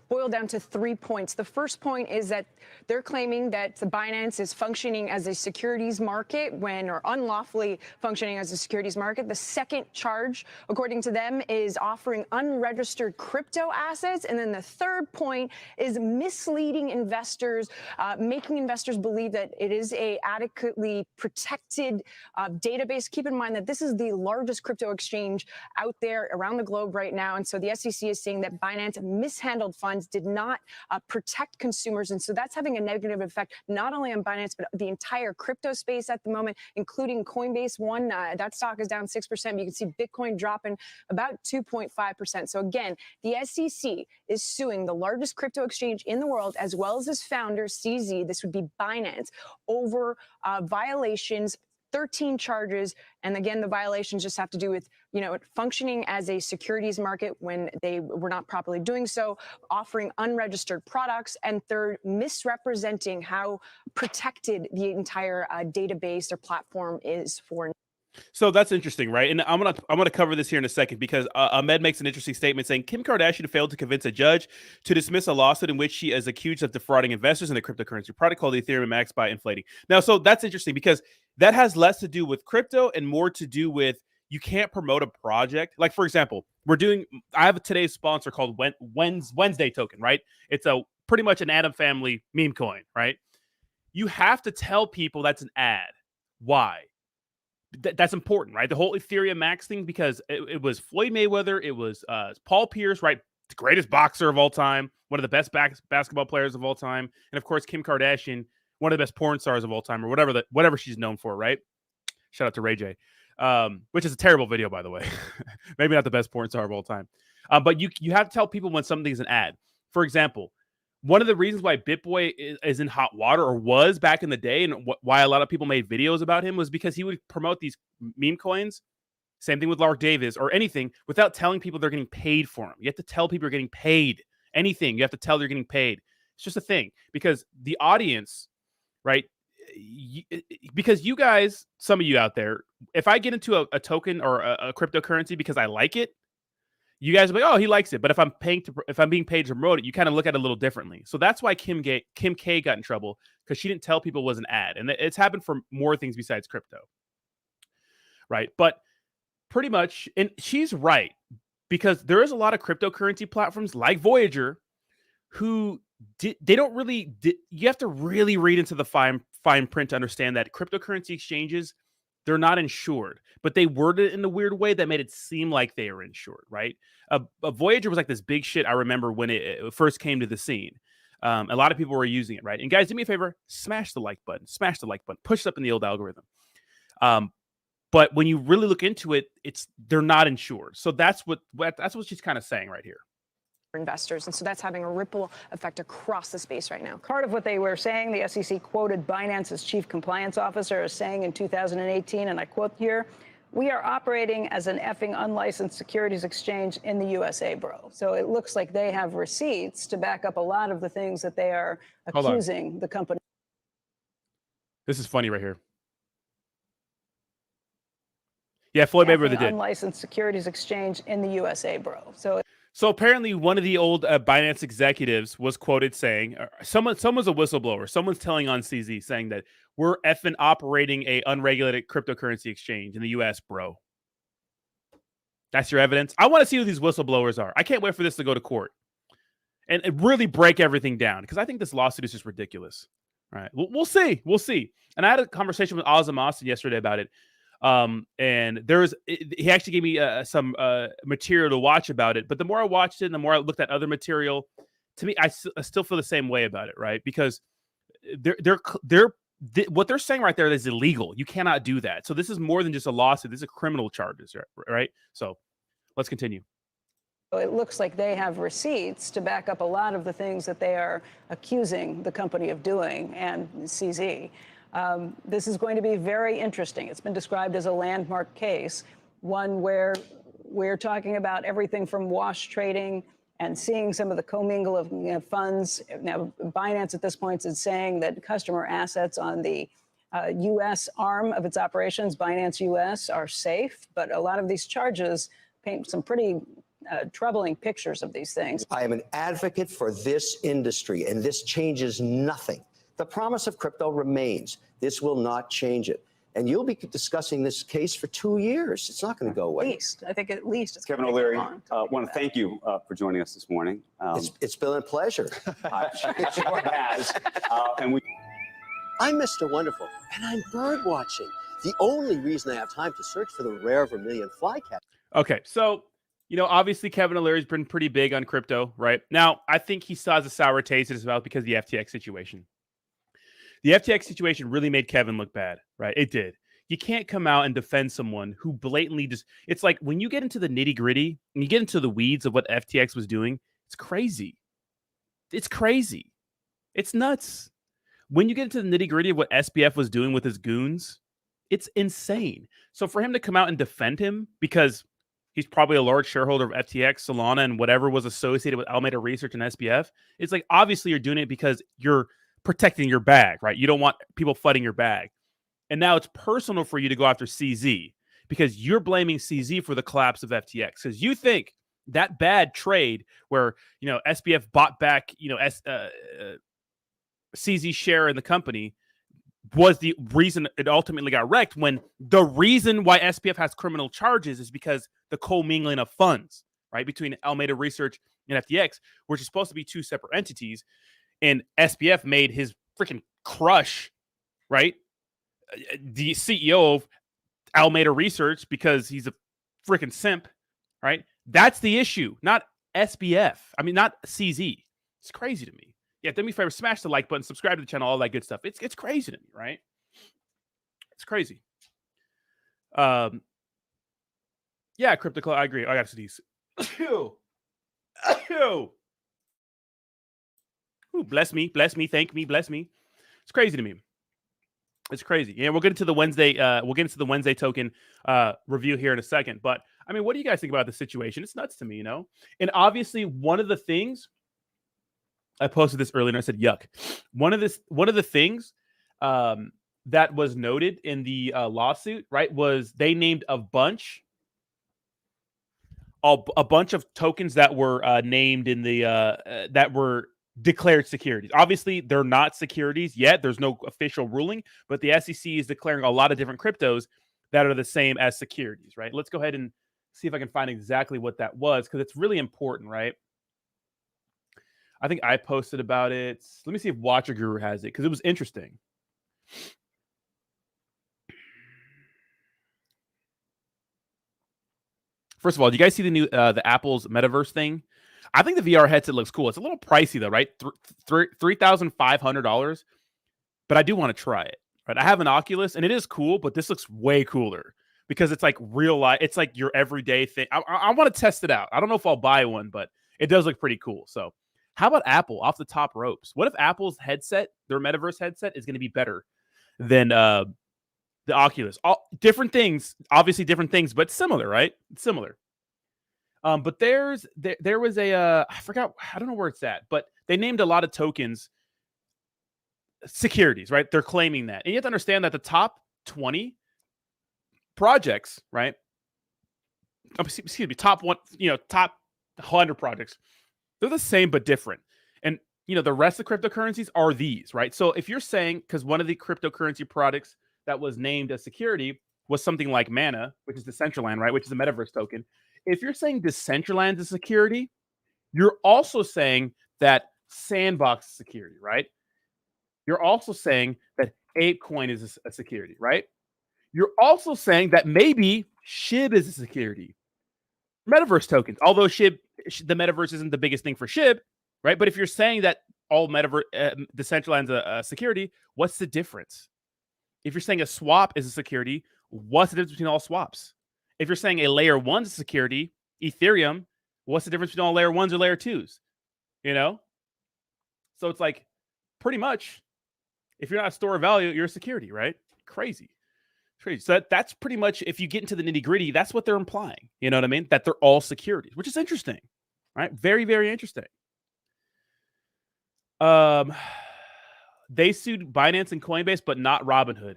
Boil down to 3 points. The first point is that they're claiming that the Binance is functioning as a securities market or unlawfully functioning as a securities market. The second charge, according to them, is offering unregistered crypto assets. And then the third point is misleading investors, making investors believe that it is a adequately protected database. Keep in mind that this is the largest crypto exchange out there around the globe right now. And so the SEC is saying that Binance mishandled funds, did not protect consumers. And so that's having a negative effect, not only on Binance, but the entire crypto space at the moment, including Coinbase. That stock is down 6%. You can see Bitcoin dropping about 2.5%. So again, the SEC is suing the largest crypto exchange in the world, as well as its founder, CZ, this would be Binance, over violations, 13 charges. And again, the violations just have to do with, functioning as a securities market when they were not properly doing so, offering unregistered products, and third, misrepresenting how protected the entire database or platform is for. So that's interesting, right? And I'm gonna cover this here in a second, because Ahmed makes an interesting statement saying Kim Kardashian failed to convince a judge to dismiss a lawsuit in which she is accused of defrauding investors in a cryptocurrency product called Ethereum Max by inflating. Now, so that's interesting because that has less to do with crypto and more to do with you can't promote a project. Like, for example, I have today's sponsor called Wednesday Token, right? It's pretty much an Adam Family meme coin, right? You have to tell people that's an ad. Why? That's important, right? The whole Ethereum Max thing, because it was Floyd Mayweather, it was Paul Pierce, right? The greatest boxer of all time, one of the best basketball players of all time, and of course Kim Kardashian, one of the best porn stars of all time, or whatever she's known for, right? Shout out to Ray J, which is a terrible video, by the way. Maybe not the best porn star of all time, but you have to tell people when something's an ad. For example, one of the reasons why BitBoy is in hot water, or was back in the day, and why a lot of people made videos about him, was because he would promote these meme coins. Same thing with Lark Davis or anything, without telling people they're getting paid for them. You have to tell people you're getting paid. Anything, you have to tell they're getting paid. It's just a thing, because the audience, right? Because you guys, some of you out there, if I get into a token or a cryptocurrency because I like it, you guys are like, oh, he likes it. But if I'm being paid to promote it, you kind of look at it a little differently. So that's why Kim K got in trouble, because she didn't tell people it was an ad. And it's happened for more things besides crypto. Right. But pretty much, and she's right, because there is a lot of cryptocurrency platforms like Voyager who they don't really, you have to really read into the fine print to understand that cryptocurrency exchanges, they're not insured, but they worded it in a weird way that made it seem like they are insured, right? A Voyager was like this big shit, I remember when it first came to the scene. A lot of people were using it, right? And guys, do me a favor, smash the like button, push it up in the old algorithm. But when you really look into it, they're not insured. So that's what she's kind of saying right here. Investors. And so that's having a ripple effect across the space right now. Part of what they were saying, the SEC quoted Binance's chief compliance officer as saying in 2018, and I quote here, "We are operating as an effing unlicensed securities exchange in the USA, bro." So it looks like they have receipts to back up a lot of the things that they are accusing the company. This is funny right here. Yeah, Floyd Mayweather did. Unlicensed securities exchange in the USA, bro. So apparently one of the old Binance executives was quoted saying, someone's a whistleblower. Someone's telling on CZ saying that we're effing operating a unregulated cryptocurrency exchange in the US, bro. That's your evidence. I want to see who these whistleblowers are. I can't wait for this to go to court and really break everything down, because I think this lawsuit is just ridiculous. All right. We'll see. We'll see. And I had a conversation with Azam Austin yesterday about it. And he actually gave me some material to watch about it. But the more I watched it and the more I looked at other material, to me, I still feel the same way about it, right? Because what they're saying right there is illegal. You cannot do that. So this is more than just a lawsuit. This is criminal charges, right? So let's continue. It looks like they have receipts to back up a lot of the things that they are accusing the company of doing, and CZ. This is going to be very interesting. It's been described as a landmark case, one where we're talking about everything from wash trading and seeing some of the commingle of funds. Now, Binance at this point is saying that customer assets on the U.S. arm of its operations, Binance U.S., are safe. But a lot of these charges paint some pretty troubling pictures of these things. I am an advocate for this industry, and this changes nothing. The promise of crypto remains. This will not change it. And you'll be discussing this case for 2 years. It's not going to go away. I think at least it's Kevin O'Leary, I want to thank you for joining us this morning. It's been a pleasure. It sure has. I'm Mr. Wonderful, and I'm bird watching. The only reason I have time to search for the rare vermilion flycat. Okay, so, obviously Kevin O'Leary's been pretty big on crypto, right? Now, I think he saw a sour taste in his mouth because of the FTX situation. The FTX situation really made Kevin look bad, right? It did. You can't come out and defend someone who blatantly it's like when you get into the nitty gritty and you get into the weeds of what FTX was doing, it's crazy. It's crazy. It's nuts. When you get into the nitty gritty of what SBF was doing with his goons, it's insane. So for him to come out and defend him because he's probably a large shareholder of FTX, Solana, and whatever was associated with Alameda Research and SBF, it's like, obviously you're doing it because you're protecting your bag, right? You don't want people flooding your bag. And now it's personal for you to go after CZ because you're blaming CZ for the collapse of FTX because you think that bad trade where, SBF bought back, CZ share in the company was the reason it ultimately got wrecked, when the reason why SBF has criminal charges is because the commingling of funds, right, between Alameda Research and FTX, which is supposed to be two separate entities. And SBF made his freaking crush, right, the CEO of Alameda Research because he's a freaking simp, right? That's the issue, not SBF. I mean, not CZ. It's crazy to me. Yeah, do me a favor, smash the like button, subscribe to the channel, all that good stuff. It's crazy to me, right? It's crazy. Yeah, Crypto Club, I agree. I got to sneeze. Ooh, bless me, thank me, bless me. It's crazy to me. It's crazy. Yeah, we'll get into the Wednesday. We'll get into the Wednesday token review here in a second. But I mean, what do you guys think about the situation? It's nuts to me, And obviously, one of the things I posted this earlier, and I said, "Yuck." One of the things that was noted in the lawsuit, right, was they named a bunch a bunch of tokens that were named in the that were declared securities. Obviously, they're not securities yet. There's no official ruling, but the SEC is declaring a lot of different cryptos that are the same as securities, right? Let's go ahead and see if I can find exactly what that was, because it's really important, right? I think I posted about it. Let me see if Watcher Guru has it, because it was interesting. First of all, do you guys see the new the Apple's metaverse thing? I think the VR headset looks cool. It's a little pricey though, right? $3,500, but I do want to try it. Right? I have an Oculus and it is cool, but this looks way cooler because it's like real life. It's like your everyday thing. I want to test it out. I don't know if I'll buy one, but it does look pretty cool. So, how about Apple off the top ropes? What if Apple's headset, their metaverse headset, is going to be better than the Oculus? All different things, obviously different things, but similar, right? It's similar. But there was a I forgot, I don't know where it's at, but they named a lot of tokens securities, right? They're claiming that. And you have to understand that the top 20 projects, right? Excuse me, top 100 projects, they're the same but different. And the rest of the cryptocurrencies are these, right? So if you're saying, because one of the cryptocurrency products that was named as security was something like Mana, which is Decentraland, right? Which is a metaverse token. If you're saying Decentraland is security, you're also saying that Sandbox is security, right? You're also saying that ApeCoin is a security, right? You're also saying that maybe SHIB is a security. Metaverse tokens, although the metaverse isn't the biggest thing for SHIB, right? But if you're saying that all metaverse Decentraland's a security, what's the difference? If you're saying a swap is a security, what's the difference between all swaps? If you're saying a layer 1's a security, Ethereum, what's the difference between all layer 1s or layer 2s? So it's like, pretty much, if you're not a store of value, you're a security, right? Crazy. So that's pretty much, if you get into the nitty gritty, that's what they're implying. You know what I mean? That they're all securities, which is interesting, right? Very, very interesting. They sued Binance and Coinbase, but not Robinhood.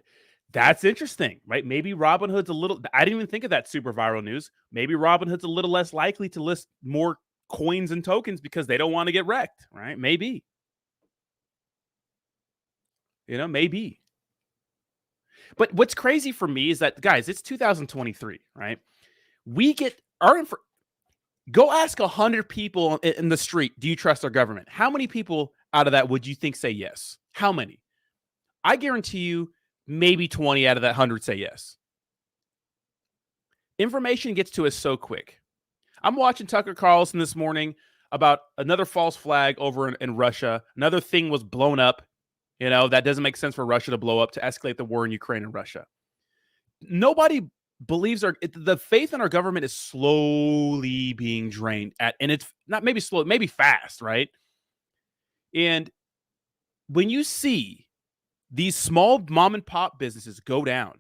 That's interesting, right? Maybe Robinhood's a little, I didn't even think of that super viral news. Maybe Robinhood's a little less likely to list more coins and tokens because they don't want to get wrecked, right? Maybe. Maybe. But what's crazy for me is that, guys, it's 2023, right? We get go ask 100 people in the street, do you trust our government? How many people out of that would you think say yes? How many? I guarantee you maybe 20 out of that 100 say yes. Information gets to us so quick. I'm watching Tucker Carlson this morning about another false flag over in Russia. Another thing was blown up. That doesn't make sense for Russia to blow up to escalate the war in Ukraine and Russia. Nobody believes the faith in our government is slowly being drained and it's not maybe slow, maybe fast, right? And when you see these small mom and pop businesses go down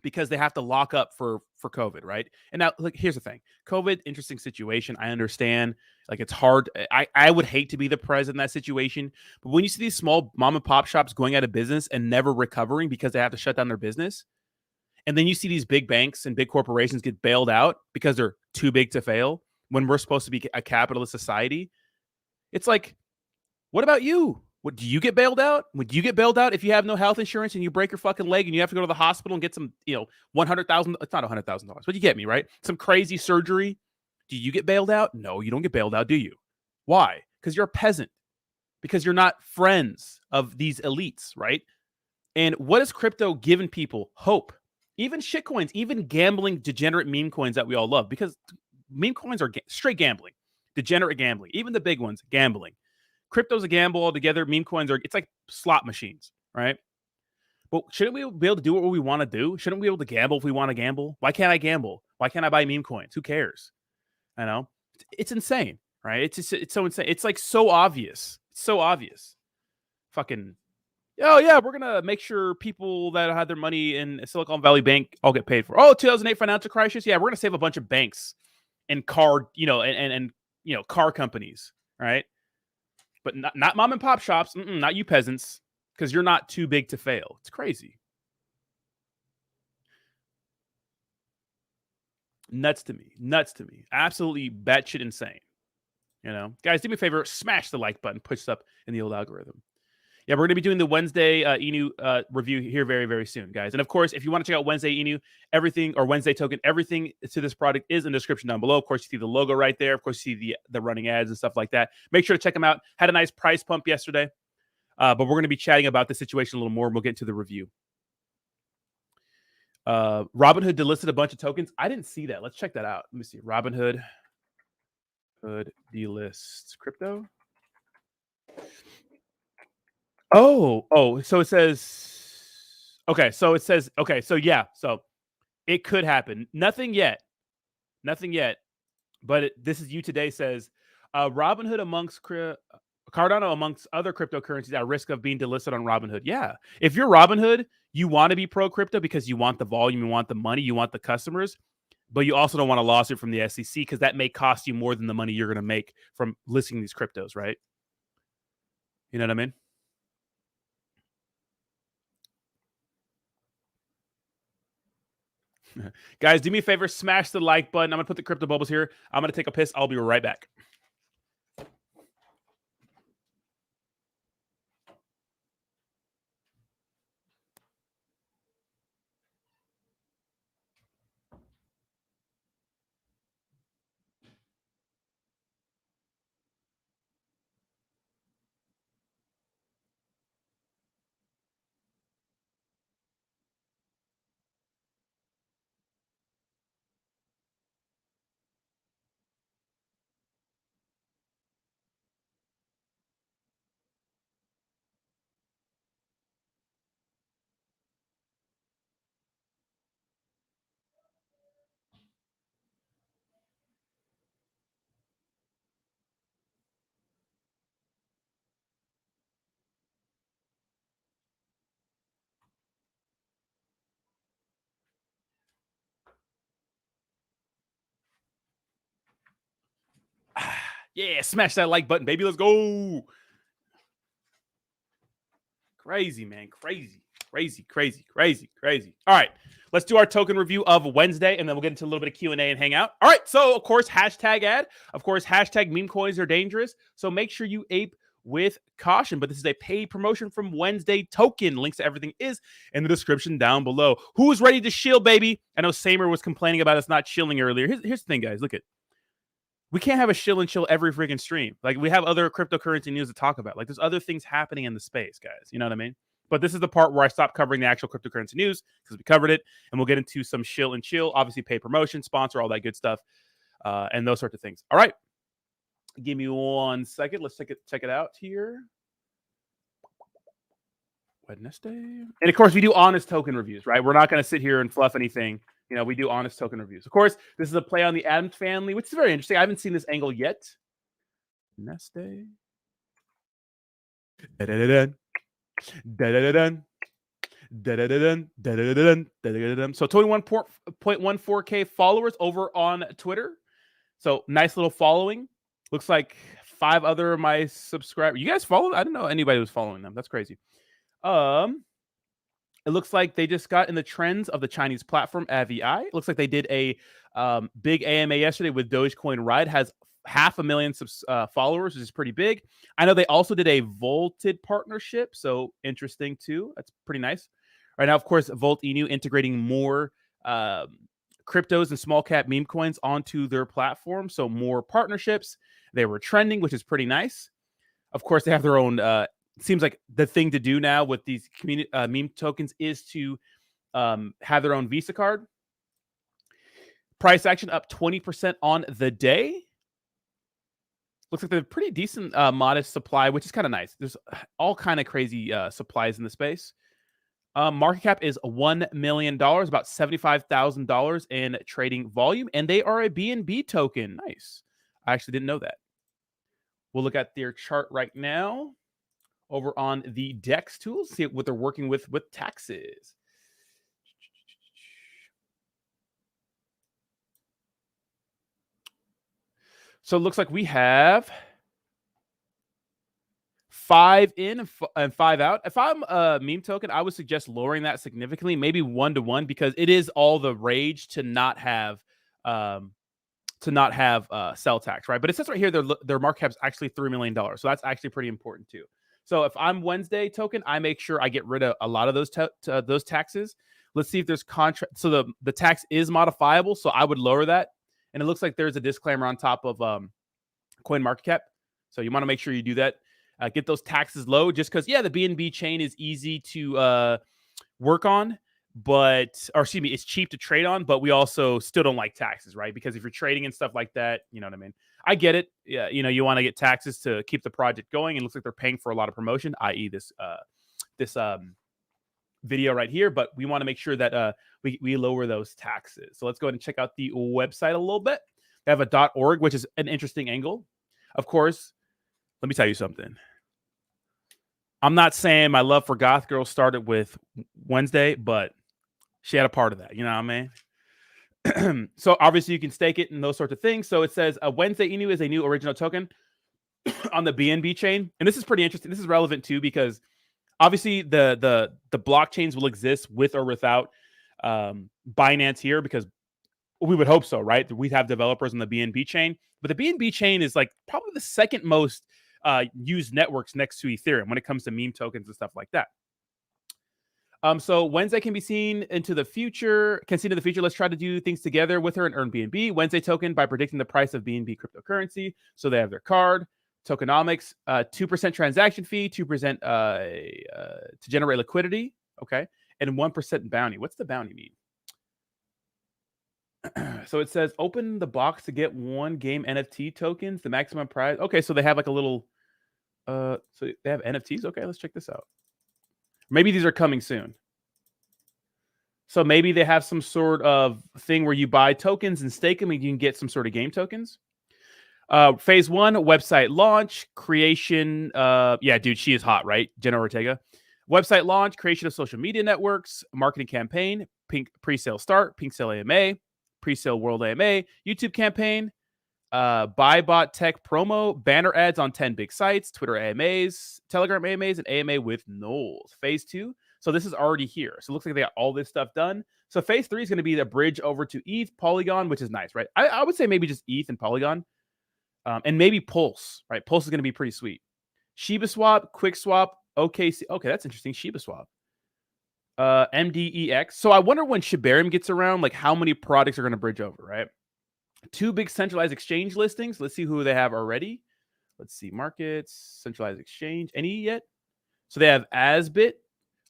because they have to lock up for COVID, right? And now, look, here's the thing. COVID, interesting situation. I understand. Like, it's hard. I would hate to be the president in that situation. But when you see these small mom and pop shops going out of business and never recovering because they have to shut down their business, and then you see these big banks and big corporations get bailed out because they're too big to fail when we're supposed to be a capitalist society, it's like, what about you? What, do you get bailed out? Would you get bailed out if you have no health insurance and you break your fucking leg and you have to go to the hospital and get some, $100,000? It's not $100,000, but you get me, right? Some crazy surgery. Do you get bailed out? No, you don't get bailed out, do you? Why? Because you're a peasant. Because you're not friends of these elites, right? And what has crypto given people? Hope. Even shitcoins, even gambling, degenerate meme coins that we all love, because meme coins are straight gambling, degenerate gambling. Even the big ones, gambling. Crypto's a gamble altogether. Meme coins it's like slot machines, right? But shouldn't we be able to do what we want to do? Shouldn't we be able to gamble if we want to gamble? Why can't I gamble? Why can't I buy meme coins? Who cares? I know. It's insane, right? It's so insane. It's like so obvious. It's so obvious. Fucking, oh yeah, we're going to make sure people that had their money in Silicon Valley Bank all get paid for. Oh, 2008 financial crisis. Yeah, we're going to save a bunch of banks and car, and car companies, right? But not mom and pop shops. Not you peasants, because you're not too big to fail. It's crazy. Nuts to me. Nuts to me. Absolutely batshit insane. You know, guys, do me a favor, smash the like button, push it up in the old algorithm. Yeah, we're going to be doing the Wednesday Inu review here very, very soon, guys. And of course, if you want to check out Wednesday Inu, everything, or Wednesday token, everything to this product is in the description down below. Of course, you see the logo right there. Of course, you see the running ads and stuff like that. Make sure to check them out. Had a nice price pump yesterday. But we're going to be chatting about the situation a little more, and we'll get into the review. Robinhood delisted a bunch of tokens. I didn't see that. Let's check that out. Let me see. Robinhood delists crypto. Oh, so it says, okay, so yeah, so it could happen. Nothing yet, but this is you today says, Robinhood Cardano amongst other cryptocurrencies at risk of being delisted on Robinhood. Yeah, if you're Robinhood, you want to be pro crypto because you want the volume, you want the money, you want the customers, but you also don't want a lawsuit from the SEC because that may cost you more than the money you're going to make from listing these cryptos, right? You know what I mean? Guys, do me a favor, smash the like button. I'm going to put the crypto bubbles here. I'm going to take a piss. I'll be right back. Yeah, smash that like button, baby. Let's go. Crazy, man. Crazy. All right. Let's do our token review of Wednesday, and then we'll get into a little bit of Q&A and hang out. All right. So, of course, hashtag ad. Of course, hashtag Memecoins are dangerous. So make sure you ape with caution. But this is a paid promotion from Wednesday Token. Links to everything is in the description down below. Who's ready to shill, baby? I know Samer was complaining about us not shilling earlier. Here's the thing, guys. Look at. We can't have a shill and chill every freaking stream. Like, we have other cryptocurrency news to talk about. Like, there's other things happening in the space, guys. You know what I mean? But this is the part where I stop covering the actual cryptocurrency news because we covered it, and we'll get into some shill and chill, obviously pay promotion, sponsor, all that good stuff, and those sorts of things. All right. Give me 1 second. Let's check it out here. Wednesday. And, of course, we do honest token reviews, right? We're not going to sit here and fluff anything. You know, we do honest token reviews. Of course, this is a play on the Adams family, which is very interesting. I haven't seen this angle yet. Neste. So 21.14K followers over on Twitter. So nice little following. Looks like 5 other of my subscribers. You guys follow? I didn't know anybody was following them. That's crazy. It looks like they just got in the trends of the Chinese platform AVI. It looks like they did a big AMA yesterday with Dogecoin Ride. Has 500,000 followers, which is pretty big. I know they also did a Volted partnership, so interesting too. That's pretty nice. Right now, of course, Volt Inu integrating more cryptos and small cap meme coins onto their platform, so more partnerships. They were trending, which is pretty nice. Of course, they have their own. Seems like the thing to do now with these community meme tokens is to have their own Visa card. Price action up 20% on the day. Looks like they're pretty decent, modest supply, which is kind of nice. There's all kind of crazy supplies in the space. Market cap is $1 million, about $75,000 in trading volume, and they are a BNB token. Nice. I actually didn't know that. We'll look at their chart right now over on the DEX tools, see what they're working with taxes. So it looks like we have 5 in and 5 out. If I'm a meme token, I would suggest lowering that significantly, maybe 1-to-1, because it is all the rage to not have to not have sell tax, right? But it says right here their market cap is actually $3 million, so that's actually pretty important too. So if I'm Wednesday token, I make sure I get rid of a lot of those taxes. Let's see if there's contract. So the tax is modifiable, so I would lower that. And it looks like there's a disclaimer on top of CoinMarketCap, so you want to make sure you do that. Get those taxes low, just because the BNB chain is easy to work on, it's cheap to trade on, but we also still don't like taxes, right? Because if you're trading and stuff like that, you know what I mean? I get it. Yeah, you want to get taxes to keep the project going. It looks like they're paying for a lot of promotion, i.e. this video right here, but we want to make sure that we lower those taxes. So let's go ahead and check out the website a little bit. They have a .org, which is an interesting angle. Of course, let me tell you something. I'm not saying my love for Goth Girl started with Wednesday, but she had a part of that. You know what I mean? So obviously you can stake it and those sorts of things. So it says Wednesday Inu is a new original token on the BNB chain. And this is pretty interesting. This is relevant too, because obviously the blockchains will exist with or without Binance here, because we would hope so, right? We'd have developers on the BNB chain. But the BNB chain is like probably the second most used networks next to Ethereum when it comes to meme tokens and stuff like that. So Wednesday can be seen into the future. Let's try to do things together with her and earn BNB. Wednesday token by predicting the price of BNB cryptocurrency. So they have their card, tokenomics, 2% transaction fee, 2% to generate liquidity. Okay. And 1% bounty. What's the bounty mean? So it says open the box to get 1 game NFT tokens, the maximum prize. Okay, so they have like a little so they have NFTs. Okay, let's check this out. Maybe these are coming soon. So maybe they have some sort of thing where you buy tokens and stake them and you can get some sort of game tokens. Phase 1, website launch, creation. Yeah, dude, she is hot, right? Jenna Ortega. Website launch, creation of social media networks, marketing campaign, pink pre-sale start, pink sale AMA, pre-sale world AMA, YouTube campaign, buy bot tech promo, banner ads on 10 big sites, Twitter AMAs, Telegram AMAs, and AMA with Knowles. Phase 2. So this is already here. So it looks like they got all this stuff done. So phase 3 is going to be the bridge over to ETH, Polygon, which is nice, right? I would say maybe just ETH and Polygon. And maybe Pulse, right? Pulse is going to be pretty sweet. Shiba Swap, Quick Swap, OKC. Okay, that's interesting. Shiba Swap. MDEX. So I wonder when Shibarium gets around, like how many products are going to bridge over, right? 2 big centralized exchange listings. Let's see who they have already. Let's see. Markets, centralized exchange. Any yet? So they have Asbit.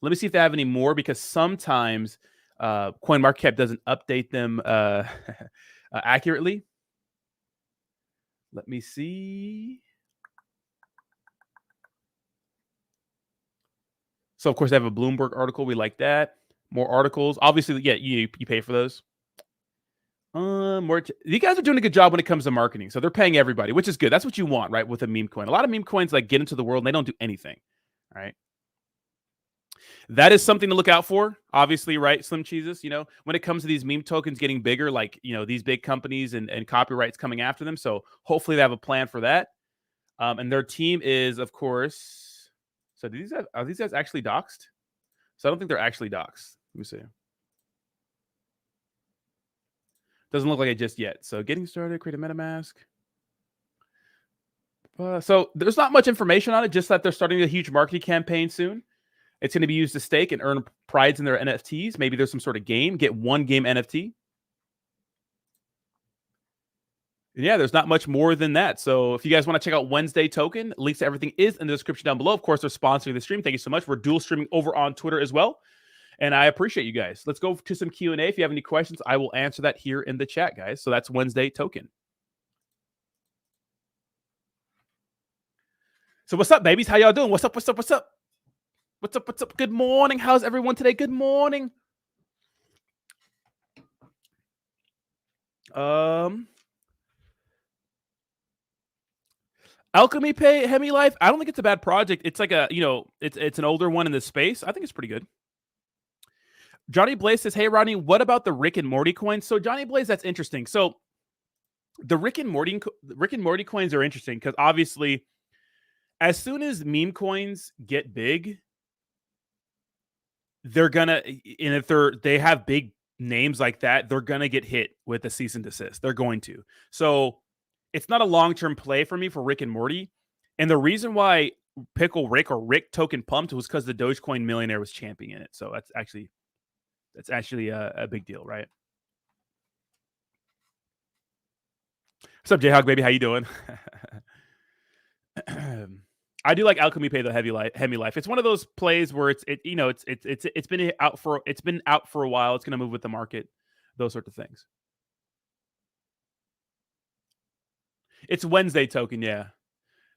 Let me see if they have any more, because sometimes CoinMarketCap doesn't update them accurately. Let me see. So, of course, they have a Bloomberg article. We like that. More articles. Obviously, yeah, you pay for those. You guys are doing a good job when it comes to marketing. So they're paying everybody, which is good. That's what you want, right? With a meme coin. A lot of meme coins like get into the world and they don't do anything. All right. That is something to look out for, obviously, right? Slim Cheeses, when it comes to these meme tokens getting bigger, like, these big companies and copyrights coming after them. So hopefully they have a plan for that. And their team is, of course, so are these guys actually doxed? So I don't think they're actually doxed. Let me see. Doesn't look like it just yet. So getting started, create a MetaMask. So there's not much information on it, just that they're starting a huge marketing campaign soon. It's going to be used to stake and earn prides in their NFTs. Maybe there's some sort of game. Get 1 game NFT. Yeah, there's not much more than that. So if you guys want to check out Wednesday token, links to everything is in the description down below. Of course, they're sponsoring the stream. Thank you so much. We're dual streaming over on Twitter as well. And I appreciate you guys. Let's go to some Q&A. If you have any questions, I will answer that here in the chat, guys. So that's Wednesday token. So what's up, babies? How y'all doing? What's up? What's up? What's up? What's up? What's up? Good morning. How's everyone today? Good morning. Alchemy Pay Hemi Life. I don't think it's a bad project. It's like a, it's an older one in this space. I think it's pretty good. Johnny Blaze says, "Hey Rodney, what about the Rick and Morty coins?" So Johnny Blaze, that's interesting. So the Rick and Morty coins are interesting because obviously, as soon as meme coins get big, they're gonna, and if they have big names like that, they're going to get hit with a cease and desist. They're going to. So it's not a long-term play for me for Rick and Morty. And the reason why Pickle Rick or Rick token pumped was because the Dogecoin millionaire was championing it. So that's actually a big deal, right? What's up, Jayhawk baby? How you doing? I do like Alchemy Pay the Heavy Life. It's one of those plays where it's been out for a while. It's going to move with the market. Those sorts of things. It's Wednesday token, yeah.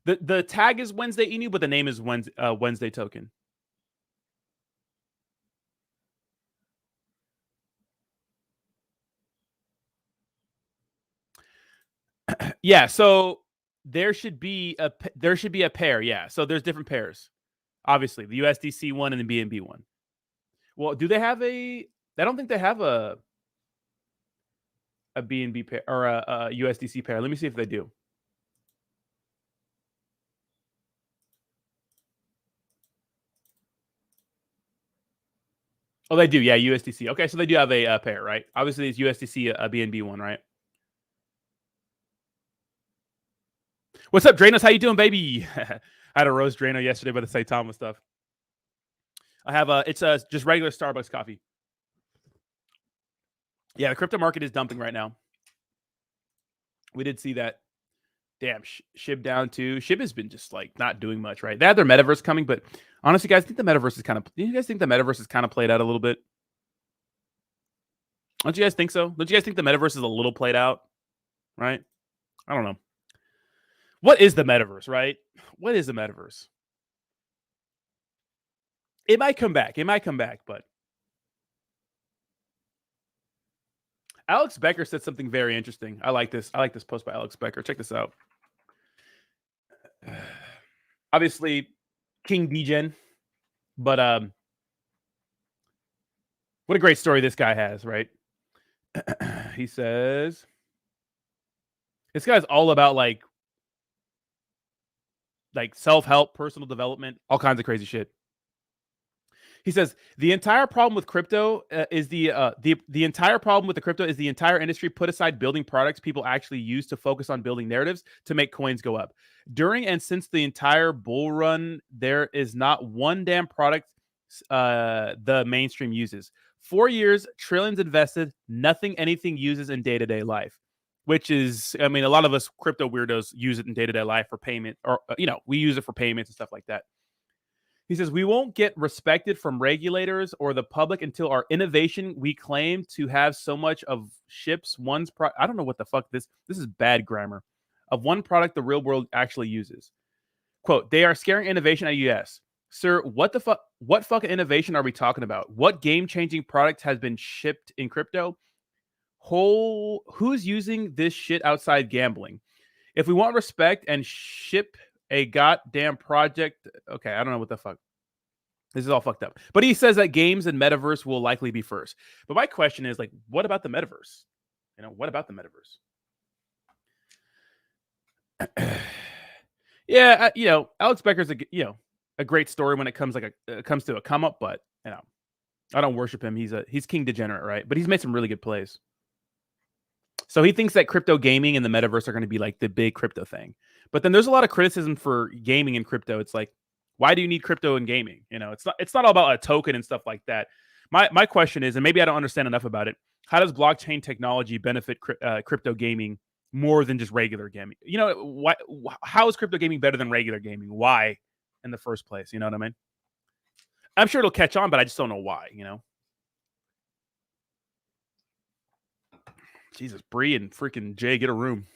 The tag is Wednesday Inu, but the name is Wednesday token. Yeah, so there should be a pair, yeah. So there's different pairs. Obviously, the USDC one and the BNB one. Well, do they have I don't think they have a BNB pair or a USDC pair. Let me see if they do. Oh, they do. Yeah, USDC. Okay, so they do have a pair, right? Obviously, it's USDC, a BNB one, right? What's up, Dranos? How you doing, baby? I had a roast Drano yesterday by the Saitama stuff. I have it's just regular Starbucks coffee. Yeah, the crypto market is dumping right now. We did see that. Damn, SHIB down too. SHIB has been just like not doing much, right? They had their metaverse coming, but honestly, guys, I think the metaverse is kind of. Do you guys think the metaverse is kind of played out a little bit? Don't you guys think so? Don't you guys think the metaverse is a little played out? Right? I don't know. What is the metaverse, right? What is the metaverse? It might come back. It might come back, but Alex Becker said something very interesting. I like this. I like this post by Alex Becker. Check this out. Obviously, King Degen, but what a great story this guy has, right? He says this guy's all about like self-help, personal development, all kinds of crazy shit. He says the entire problem with crypto is the entire problem with the crypto is the entire industry put aside building products people actually use to focus on building narratives to make coins go up. During and since the entire bull run, there is not one damn product the mainstream uses. 4 years, trillions invested, nothing anything uses in day-to-day life. Which is, I mean, a lot of us crypto weirdos use it in day-to-day life for payment, or we use it for payments and stuff like that. He says, we won't get respected from regulators or the public until our innovation we claim to have so much of ships I don't know what the fuck this is bad grammar. Of one product the real world actually uses. Quote, they are scaring innovation at U.S. Sir, what the fuck? What fucking innovation are we talking about? What game-changing product has been shipped in crypto? Who's using this shit outside gambling? If we want respect and ship a goddamn project. Okay, I don't know what the fuck. This is all fucked up. But he says that games and metaverse will likely be first. But my question is, like, what about the metaverse? What about the metaverse? Yeah, Alex Becker's a great story when it comes comes to a come up, but I don't worship him. He's king degenerate, right? But he's made some really good plays. So he thinks that crypto gaming and the metaverse are going to be like the big crypto thing. But then there's a lot of criticism for gaming and crypto. It's like, why do you need crypto in gaming? It's not all about a token and stuff like that. My question is, and maybe I don't understand enough about it, how does blockchain technology benefit crypto gaming more than just regular gaming? How is crypto gaming better than regular gaming? Why in the first place? You know what I mean? I'm sure it'll catch on, but I just don't know why, Jesus, Bree and freaking Jay, get a room.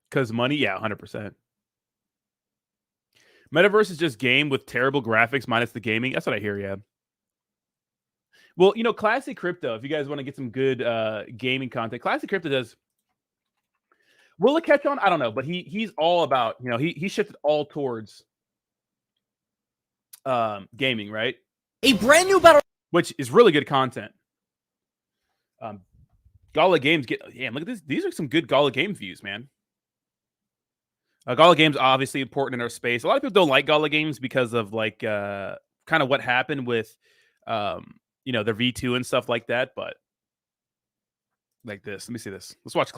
Because money, yeah, 100%. Metaverse is just game with terrible graphics minus the gaming. That's what I hear, yeah. Well, Classic Crypto, if you guys want to get some good gaming content, Classic Crypto does. Will it catch on? I don't know, but he's all about, he shifted all towards gaming, right? A brand new battle, which is really good content. Gala Games damn, look at this. These are some good Gala Game views, man. Gala games obviously important in our space. A lot of people don't like Gala games because of like kind of what happened with you know, their V2 and stuff like that, but like this. Let me see this. Let's watch.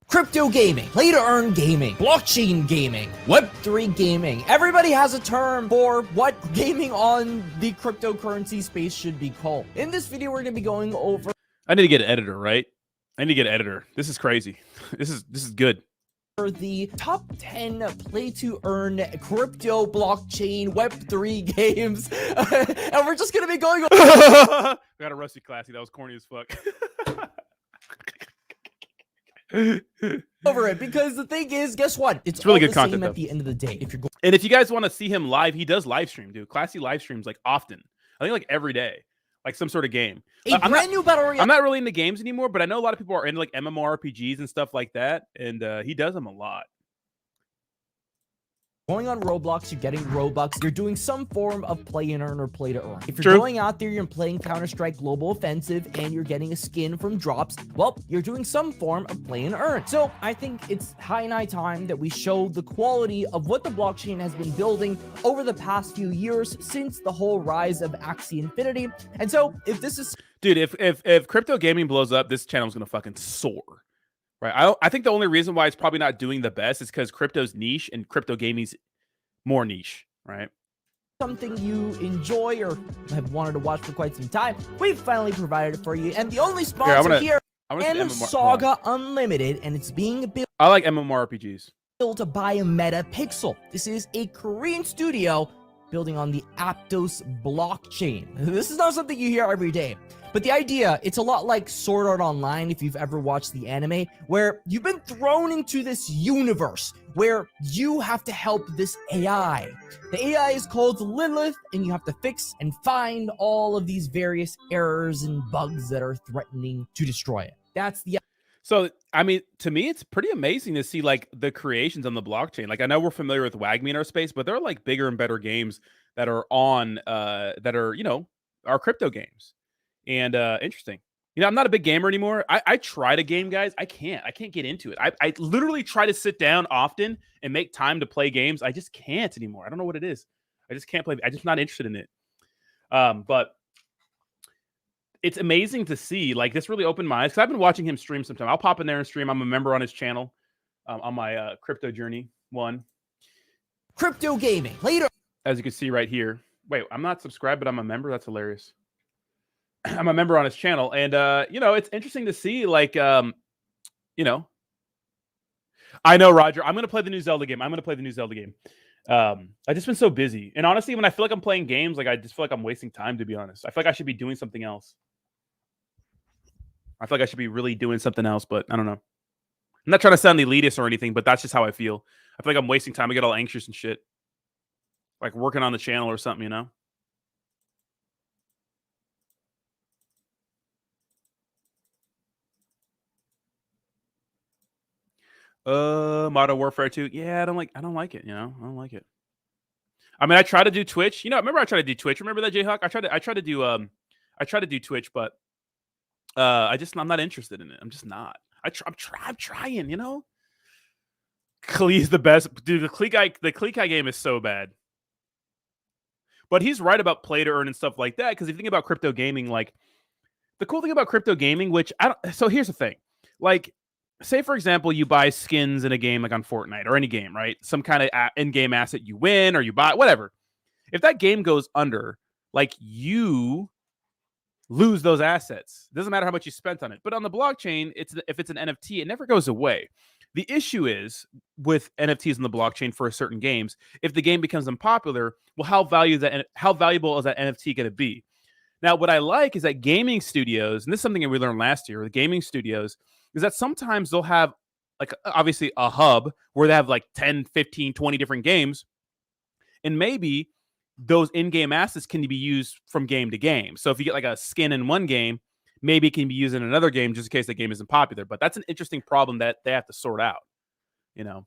Crypto gaming, play to earn gaming, blockchain gaming, Web3 gaming. Everybody has a term for what gaming on the cryptocurrency space should be called. In this video, we're going to be going over. I need to get an editor, right? I need to get an editor. This is crazy. This is good. The top 10 play to earn crypto, blockchain, Web3 games. And we're just going to be going over. Got a Rusty Classy. That was corny as fuck. over it, because the thing is, guess what? It's really all good the content same though. At the end of the day. If you're going, and if you guys want to see him live, he does live stream, dude. Classy live streams like often. I think like every day, like some sort of game. New battle royale. I'm not really into games anymore, but I know a lot of people are into like MMORPGs and stuff like that, and he does them a lot. Going on Roblox, you're getting Robux. You're doing some form of play and earn or play to earn. If you're going out there, you're playing Counter-Strike Global Offensive and you're getting a skin from drops, well, you're doing some form of play and earn. So I think it's high time that we show the quality of what the blockchain has been building over the past few years since the whole rise of Axie Infinity. And so if this is... Dude, if crypto gaming blows up, this channel's going to fucking soar. Right. I think the only reason why it's probably not doing the best is because crypto's niche and crypto gaming's more niche, right? Something you enjoy or have wanted to watch for quite some time, we've finally provided it for you. And the only sponsor here, and Saga Unlimited, and it's being built. I like MMORPGs. Built by Metapixel. This is a Korean studio building on the Aptos blockchain. This is not something you hear every day. But the idea, it's a lot like Sword Art Online, if you've ever watched the anime, where you've been thrown into this universe where you have to help this AI. The AI is called Lilith, and you have to fix and find all of these various errors and bugs that are threatening to destroy it. That's the... So, I mean, to me, it's pretty amazing to see like the creations on the blockchain. Like, I know we're familiar with WAGMI in our space, but there are like bigger and better games that are on, that are, you know, our crypto games. And interesting. You know, I'm not a big gamer anymore. I try to game, guys. I can't get into it. I literally try to sit down often and make time to play games. I just can't anymore. I don't know what it is. I just can't play. I'm just not interested in it. But it's amazing to see. Like, this really opened my eyes, because I've been watching him stream sometime. I'll pop in there and stream. I'm a member on his channel on my crypto journey one. Crypto gaming. Later. As you can see right here. Wait, I'm not subscribed, but I'm a member. That's hilarious. I'm a member on his channel, and you know, it's interesting to see, like, you know, I know, Roger, I'm gonna play the new Zelda game. I've just been so busy, and honestly, when I feel like I'm playing games, like, I just feel like I'm wasting time, to be honest. I feel like I should be doing something else. I feel like I should be really doing something else, but I don't know. I'm not trying to sound elitist or anything, but that's just how I feel. I feel like I'm wasting time. I get all anxious and shit, like working on the channel or something, you know. Modern Warfare 2. Yeah, I don't like it, you know. I don't like it. I mean, I try to do Twitch. You know, remember I tried to do Twitch. Remember that, Jayhawk? I tried to do Twitch, but I'm not interested in it. I'm just not. I'm trying, you know. Klee's the best. Dude, the Klee guy game is so bad. But he's right about play to earn and stuff like that, because if you think about crypto gaming, like, the cool thing about crypto gaming, which so here's the thing. Like, say, for example, you buy skins in a game like on Fortnite or any game, right? Some kind of in-game asset you win or you buy, whatever. If that game goes under, like, you lose those assets. It doesn't matter how much you spent on it. But on the blockchain, if it's an NFT, it never goes away. The issue is with NFTs on the blockchain for certain games, if the game becomes unpopular, well, how valuable is that NFT going to be? Now, what I like is that gaming studios, and this is something that we learned last year with gaming studios, is that sometimes they'll have, like, obviously a hub where they have like 10, 15, 20 different games. And maybe those in-game assets can be used from game to game. So if you get like a skin in one game, maybe it can be used in another game just in case the game isn't popular. But that's an interesting problem that they have to sort out, you know.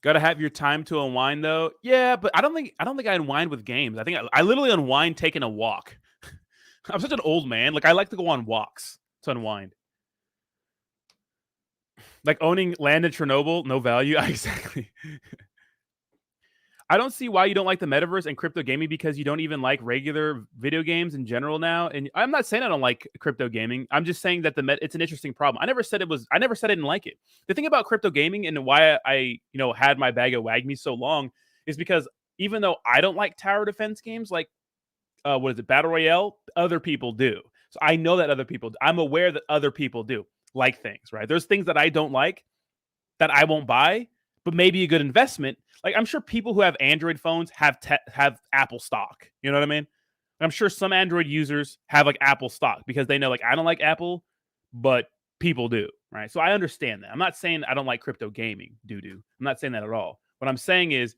Gotta have your time to unwind though. Yeah, but I don't think I unwind with games. I think I literally unwind taking a walk. I'm such an old man. Like I like to go on walks to unwind. Like owning land in Chernobyl, no value. Exactly. I don't see why you don't like the metaverse and crypto gaming because you don't even like regular video games in general now. And I'm not saying I don't like crypto gaming. I'm just saying that it's an interesting problem. I never said I didn't like it. The thing about crypto gaming and why I had my bag of Wagme so long is because even though I don't like tower defense games like what is it, Battle Royale, other people do. So I know that other people, I'm aware that other people do like things, right? There's things that I don't like that I won't buy, but maybe a good investment. Like I'm sure people who have Android phones have Apple stock. You know what I mean? I'm sure some Android users have like Apple stock because they know like I don't like Apple, but people do, right? So I understand that. I'm not saying I don't like crypto gaming, I'm not saying that at all. What I'm saying is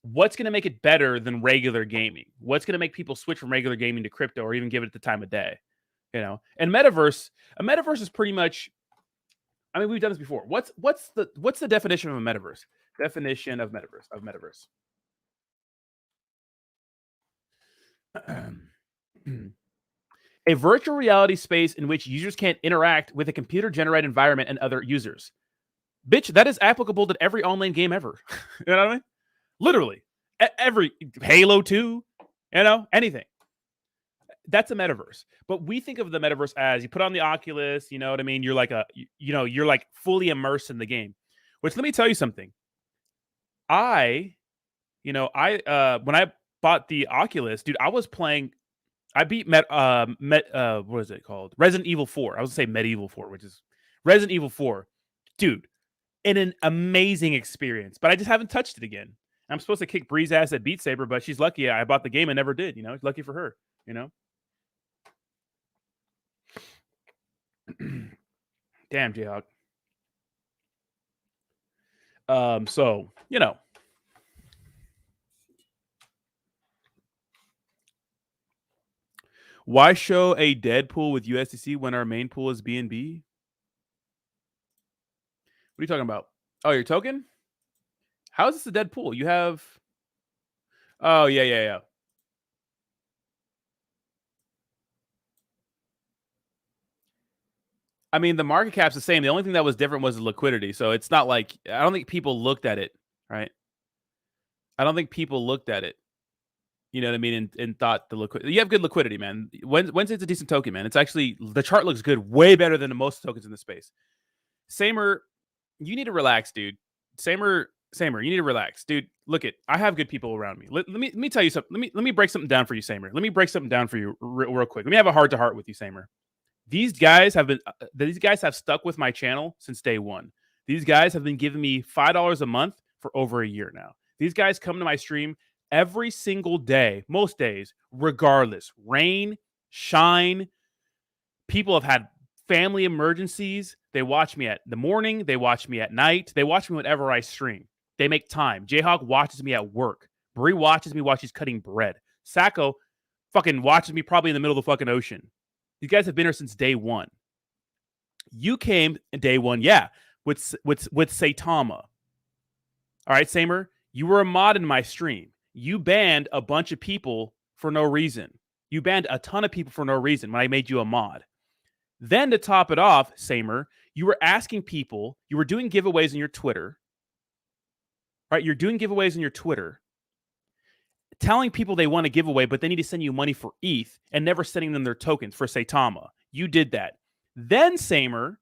what's going to make it better than regular gaming? What's going to make people switch from regular gaming to crypto or even give it the time of day? And a metaverse is pretty much, I mean, we've done this before. What's the definition of a metaverse? Definition of metaverse. A virtual reality space in which users can interact with a computer-generated environment and other users. Bitch, that is applicable to every online game ever. You know what I mean? Literally. Every Halo 2, anything. That's a metaverse. But we think of the metaverse as you put on the Oculus, you know what I mean? You're like you're like fully immersed in the game. Which let me tell you something. When I bought the Oculus, dude, I was playing. I beat what is it called? Resident Evil 4. I was gonna say Medieval 4, which is Resident Evil 4. Dude, an amazing experience. But I just haven't touched it again. I'm supposed to kick Bree's ass at Beat Saber, but she's lucky I bought the game and never did. Lucky for her. Damn, Jayhawk. So why show a dead pool with USDC when our main pool is BNB? What are you talking about? Oh, your token? How is this a dead pool? You have... Oh, yeah. I mean, the market cap's the same. The only thing that was different was the liquidity. So it's not like... I don't think people looked at it, right? I don't think people looked at it. You know what I mean? And thought the liquidity... You have good liquidity, man. Wednesday's a decent token, man. It's actually... The chart looks good. Way better than most tokens in the space. Samer, you need to relax, dude. Samer, you need to relax, dude. Look I have good people around me. Let me tell you something. Let me break something down for you, Samer. Let me break something down for you real quick. Let me have a heart to heart with you, Samer. These guys have stuck with my channel since day one. These guys have been giving me $5 a month for over a year now. These guys come to my stream every single day, most days, regardless. Rain, shine. People have had family emergencies. They watch me at the morning. They watch me at night. They watch me whenever I stream. They make time. Jayhawk watches me at work. Bree watches me while she's cutting bread. Sacco fucking watches me probably in the middle of the fucking ocean. These guys have been here since day one. You came day one, yeah, with Saitama. All right, Samer, you were a mod in my stream. You banned a bunch of people for no reason. You banned a ton of people for no reason when I made you a mod. Then to top it off, Samer, you were asking people, you were doing giveaways on your Twitter. Right? You're doing giveaways on your Twitter, telling people they want a giveaway, but they need to send you money for ETH and never sending them their tokens for Saitama. You did that. Then, Samer,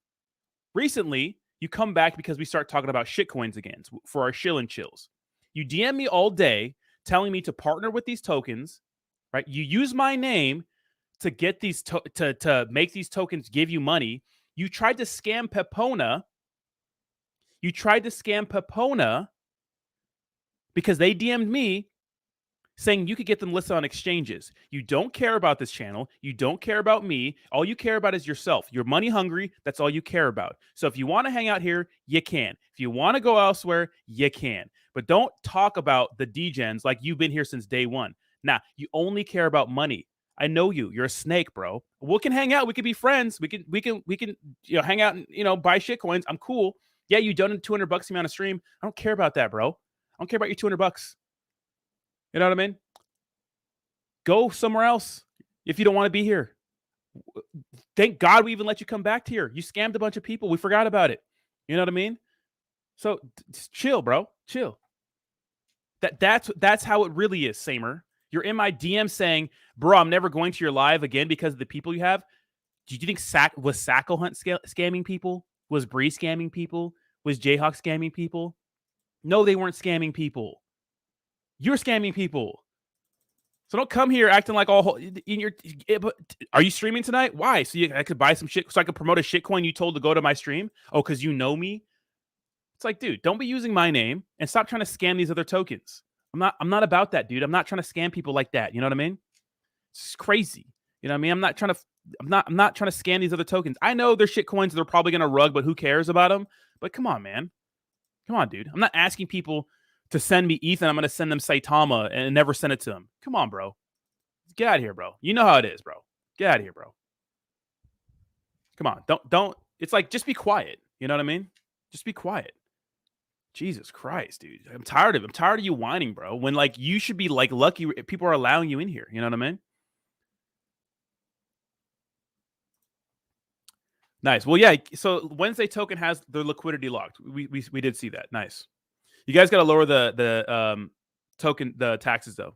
recently, you come back because we start talking about shitcoins again for our shill and chills. You DM me all day telling me to partner with these tokens, right? You use my name to get these to make these tokens give you money. You tried to scam Pepona. Because they DM'd me saying you could get them listed on exchanges. You don't care about this channel. You don't care about me. All you care about is yourself. You're money hungry. That's all you care about. So if you want to hang out here, you can. If you want to go elsewhere, you can. But don't talk about the degens like you've been here since day one. Now, you only care about money. I know you. You're a snake, bro. We can hang out. We can be friends. We can hang out and buy shit coins. I'm cool. Yeah, you donated $200 to me on a stream. I don't care about that, bro. I don't care about your $200. You know what I mean? Go somewhere else if you don't want to be here. Thank God we even let you come back here. You scammed a bunch of people. We forgot about it. You know what I mean? So just chill, bro. Chill. That's how it really is, Samer. You're in my DM saying, bro, I'm never going to your live again because of the people you have. Do you think was Sackle Hunt scamming people? Was Bree scamming people? Was Jayhawk scamming people? No, they weren't scamming people. You're scamming people. So don't come here acting like all in your. Are you streaming tonight? Why? So I could buy some shit, so I could promote a shitcoin you told to go to my stream. Oh, because you know me. It's like, dude, don't be using my name and stop trying to scam these other tokens. I'm not about that, dude. I'm not trying to scam people like that. You know what I mean? It's crazy. You know what I mean? I'm not trying to scam these other tokens. I know they're shit coins they're probably gonna rug, but who cares about them? But come on, man. Come on, dude. I'm not asking people to send me ETH and I'm gonna send them Saitama and never send it to them. Come on, bro. Get out of here, bro. You know how it is, bro. Get out of here, bro. Come on. Don't. It's like, just be quiet. You know what I mean? Just be quiet. Jesus Christ, dude. I'm tired of you whining, bro. When like you should be like lucky people are allowing you in here. You know what I mean? Nice. Well, yeah. So Wednesday token has the liquidity locked. We did see that. Nice. You guys got to lower the token taxes though.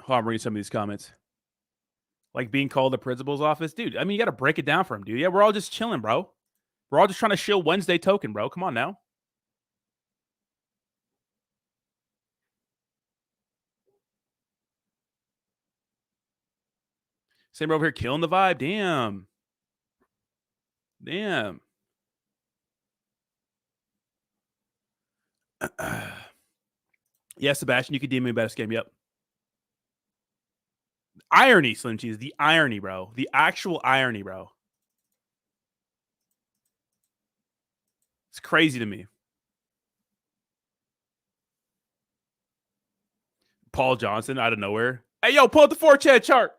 Oh, I'm reading some of these comments. Like being called the principal's office. Dude, I mean, you got to break it down for him, dude. Yeah, we're all just chilling, bro. We're all just trying to shill Wednesday token, bro. Come on now. Same over here killing the vibe. Damn. Damn. Yeah, Sebastian, you could DM me about a scam. Yep. Irony, Slim Cheese. The irony, bro. The actual irony, bro. It's crazy to me. Paul Johnson out of nowhere. Hey, yo, pull up the 4chan chart.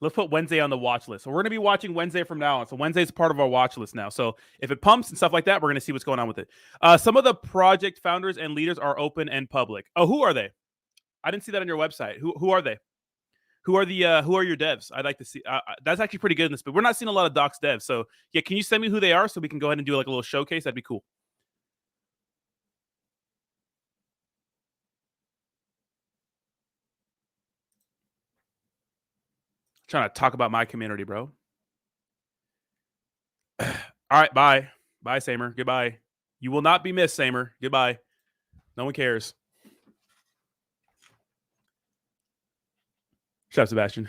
Let's put Wednesday on the watch list. So we're going to be watching Wednesday from now on. So Wednesday's part of our watch list now. So if it pumps and stuff like that, we're going to see what's going on with it. Some of the project founders and leaders are open and public. Oh, who are they? I didn't see that on your website. Who are they? Who are your devs? I'd like to see. That's actually pretty good in this, but we're not seeing a lot of docs devs. So yeah, can you send me who they are so we can go ahead and do like a little showcase? That'd be cool. Trying to talk about my community, bro. All right, bye. Bye, Samer. Goodbye. You will not be missed, Samer. Goodbye. No one cares. Shut up, Sebastian.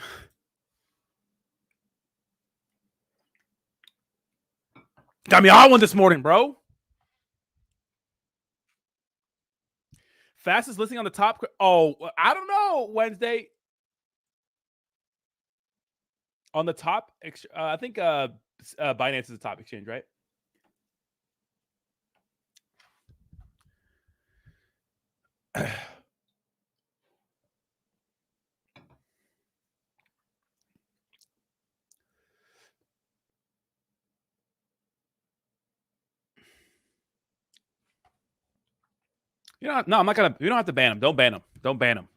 Got me on one this morning, bro. Fastest listing on the top. Oh, I don't know. Wednesday. On the top, I think Binance is the top exchange, right? You know, no, I'm not gonna. We don't have to ban him. Don't ban him. Don't ban him.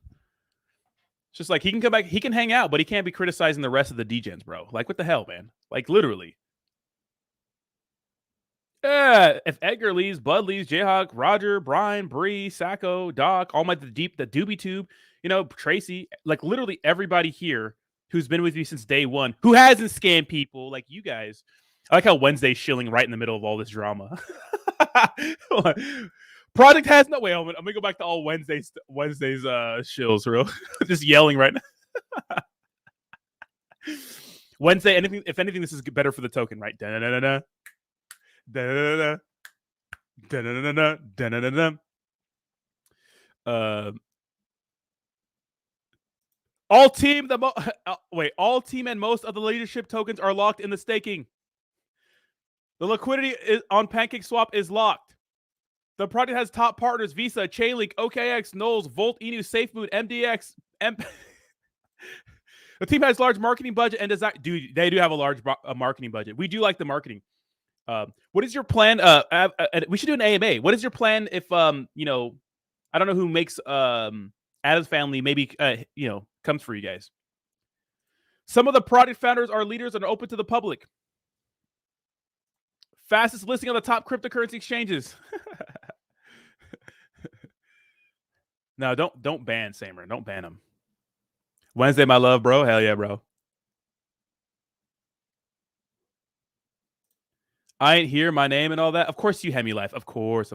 It's just like he can come back. He can hang out, but he can't be criticizing the rest of the degens, bro. Like, what the hell, man? Like, literally. Yeah, if Edgar leaves, Bud leaves, Jayhawk, Roger, Brian, Bree, Sacco, Doc, all my the Doobie Tube, you know, Tracy, like literally everybody here who's been with me since day one, who hasn't scammed people like you guys. I like how Wednesday's shilling right in the middle of all this drama. Project has no way. I'm gonna go back to all Wednesday's shills, real. Just yelling right now. Wednesday, anything. If anything, this is better for the token, right? Da-da-da-da. Da-da-da-da. Da-da-da-da. Da-da-da-da. All team all team and most of the leadership tokens are locked in the staking. The liquidity on PancakeSwap is locked. The project has top partners: Visa, Chainlink, OKX, Knowles, Volt, Inu, SafeMoon, MDX. The team has large marketing budget and design. Dude, they do have a large marketing budget. We do like the marketing. What is your plan? We should do an AMA. What is your plan if you know, I don't know who makes Adam's Family maybe you know, comes for you guys. Some of the project founders are leaders and are open to the public. Fastest listing on the top cryptocurrency exchanges. No, don't ban Samer. Don't ban him. Wednesday, my love, bro. Hell yeah, bro. I ain't hear my name and all that. Of course you Hemi Life. Of course.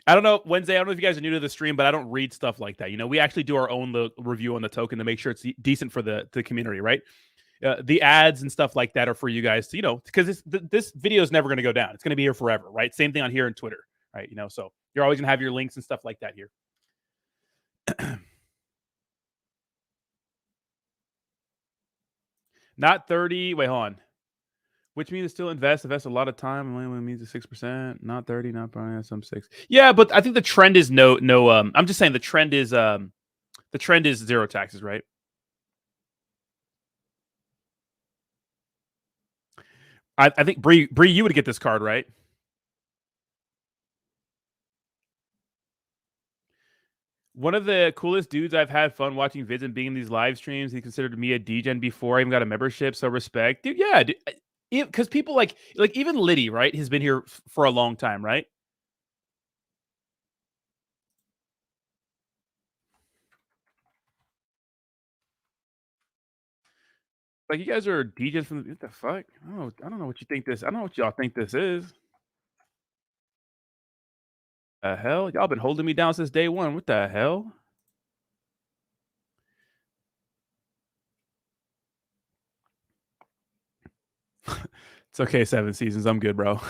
I don't know, Wednesday, I don't know if you guys are new to the stream, but I don't read stuff like that. You know, we actually do our own review on the token to make sure it's decent for the community, right? The ads and stuff like that are for you guys to, you know, because this video is never going to go down. It's going to be here forever, right? Same thing on here and Twitter, right? You know, so you're always going to have your links and stuff like that here. Not 30. Wait, hold on. Which means still invest a lot of time. Only means 6%, not 30, not probably some 6. Yeah, but I think the trend is no. I'm just saying the trend is zero taxes, right? I think Bree, you would get this card, right? One of the coolest dudes I've had fun watching vids and being in these live streams. He considered me a DGen before I even got a membership, so respect, dude. Yeah, because people like even Liddy, right? Has been here for a long time, right? Like, you guys are DJs from what the fuck? I don't know what you think this. I don't know what y'all think this is. The hell? Y'all been holding me down since day one. What the hell? It's okay, 7 seasons. I'm good, bro.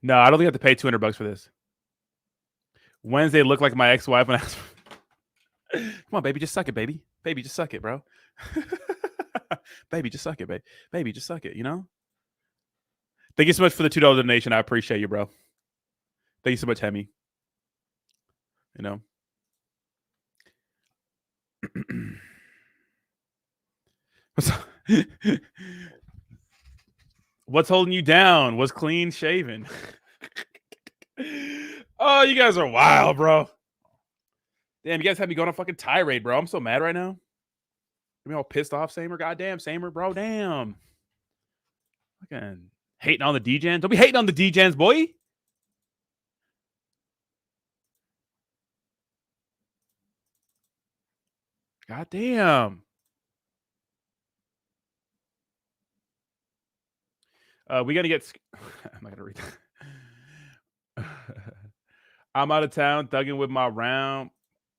No, I don't think I have to pay $200 for this. Wednesday looked like my ex-wife when I was... Come on, baby, just suck it, baby. Baby, just suck it, bro. Baby, just suck it, baby. Baby, just suck it, you know? Thank you so much for the $2 donation. I appreciate you, bro. Thank you so much, Hemi. You know? What's holding you down? Was clean shaven. Oh, you guys are wild, bro. Damn, you guys have me going on a fucking tirade, bro. I'm so mad right now. I'm all pissed off, Samer. Goddamn, Samer, bro. Damn. Fucking hating on the DGens. Don't be hating on the DGens, boy. Goddamn. We got to get... I'm not going to read that. I'm out of town thugging with my round.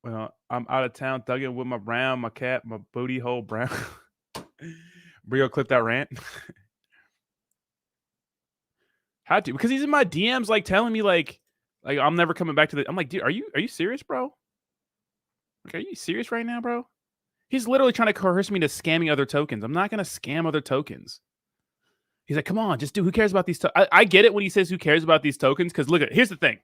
Well, I'm out of town thugging with my round, my cat, my booty hole brown. Brio, clip that rant. Had to, because he's in my DMs, like telling me like I'm never coming back to the... I'm like, dude, are you serious, bro? Like, are you serious right now, bro? He's literally trying to coerce me to scamming other tokens. I'm not going to scam other tokens. He's like, come on, just do. Who cares about these? I get it when he says who cares about these tokens, because look, here's the thing.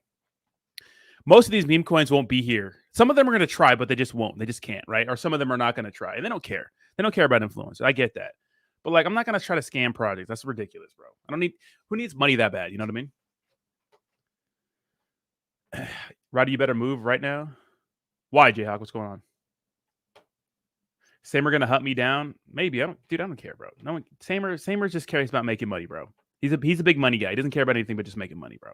Most of these meme coins won't be here. Some of them are going to try, but they just won't. They just can't, right? Or some of them are not going to try, and they don't care. They don't care about influencers. I get that. But like, I'm not going to try to scam projects. That's ridiculous, bro. I don't need... Who needs money that bad? You know what I mean? Roddy, you better move right now. Why, Jayhawk? What's going on? Samer gonna hunt me down? Maybe. I don't care, bro. No one. Samer just cares about making money, bro. He's a big money guy. He doesn't care about anything but just making money, bro.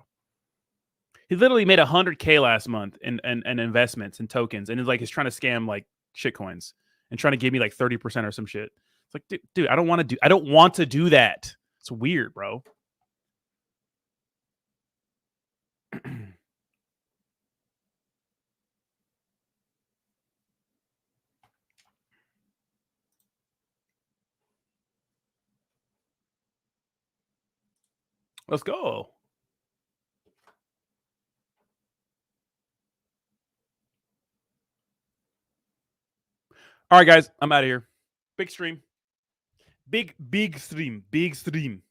He literally made $100K last month in investments and tokens, and he's trying to scam like shit coins and trying to give me like 30% or some shit. It's like, dude, I don't want to do that. It's weird, bro. Let's go. All right, guys, I'm out of here. Big stream. Big stream. Big stream.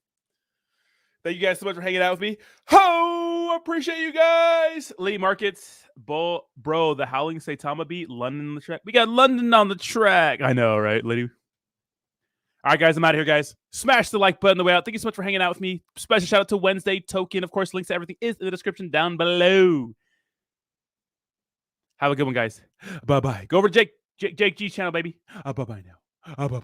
Thank you guys so much for hanging out with me. Ho! Appreciate you guys. Lee Markets, bro, the Howling Saitama beat, London on the track. We got London on the track. I know, right, lady? All right, guys, I'm out of here, guys. Smash the like button on the way out. Thank you so much for hanging out with me. Special shout out to Wednesday Token. Of course, links to everything is in the description down below. Have a good one, guys. Bye-bye. Go over to Jake G's channel, baby. Bye-bye now. Bye-bye.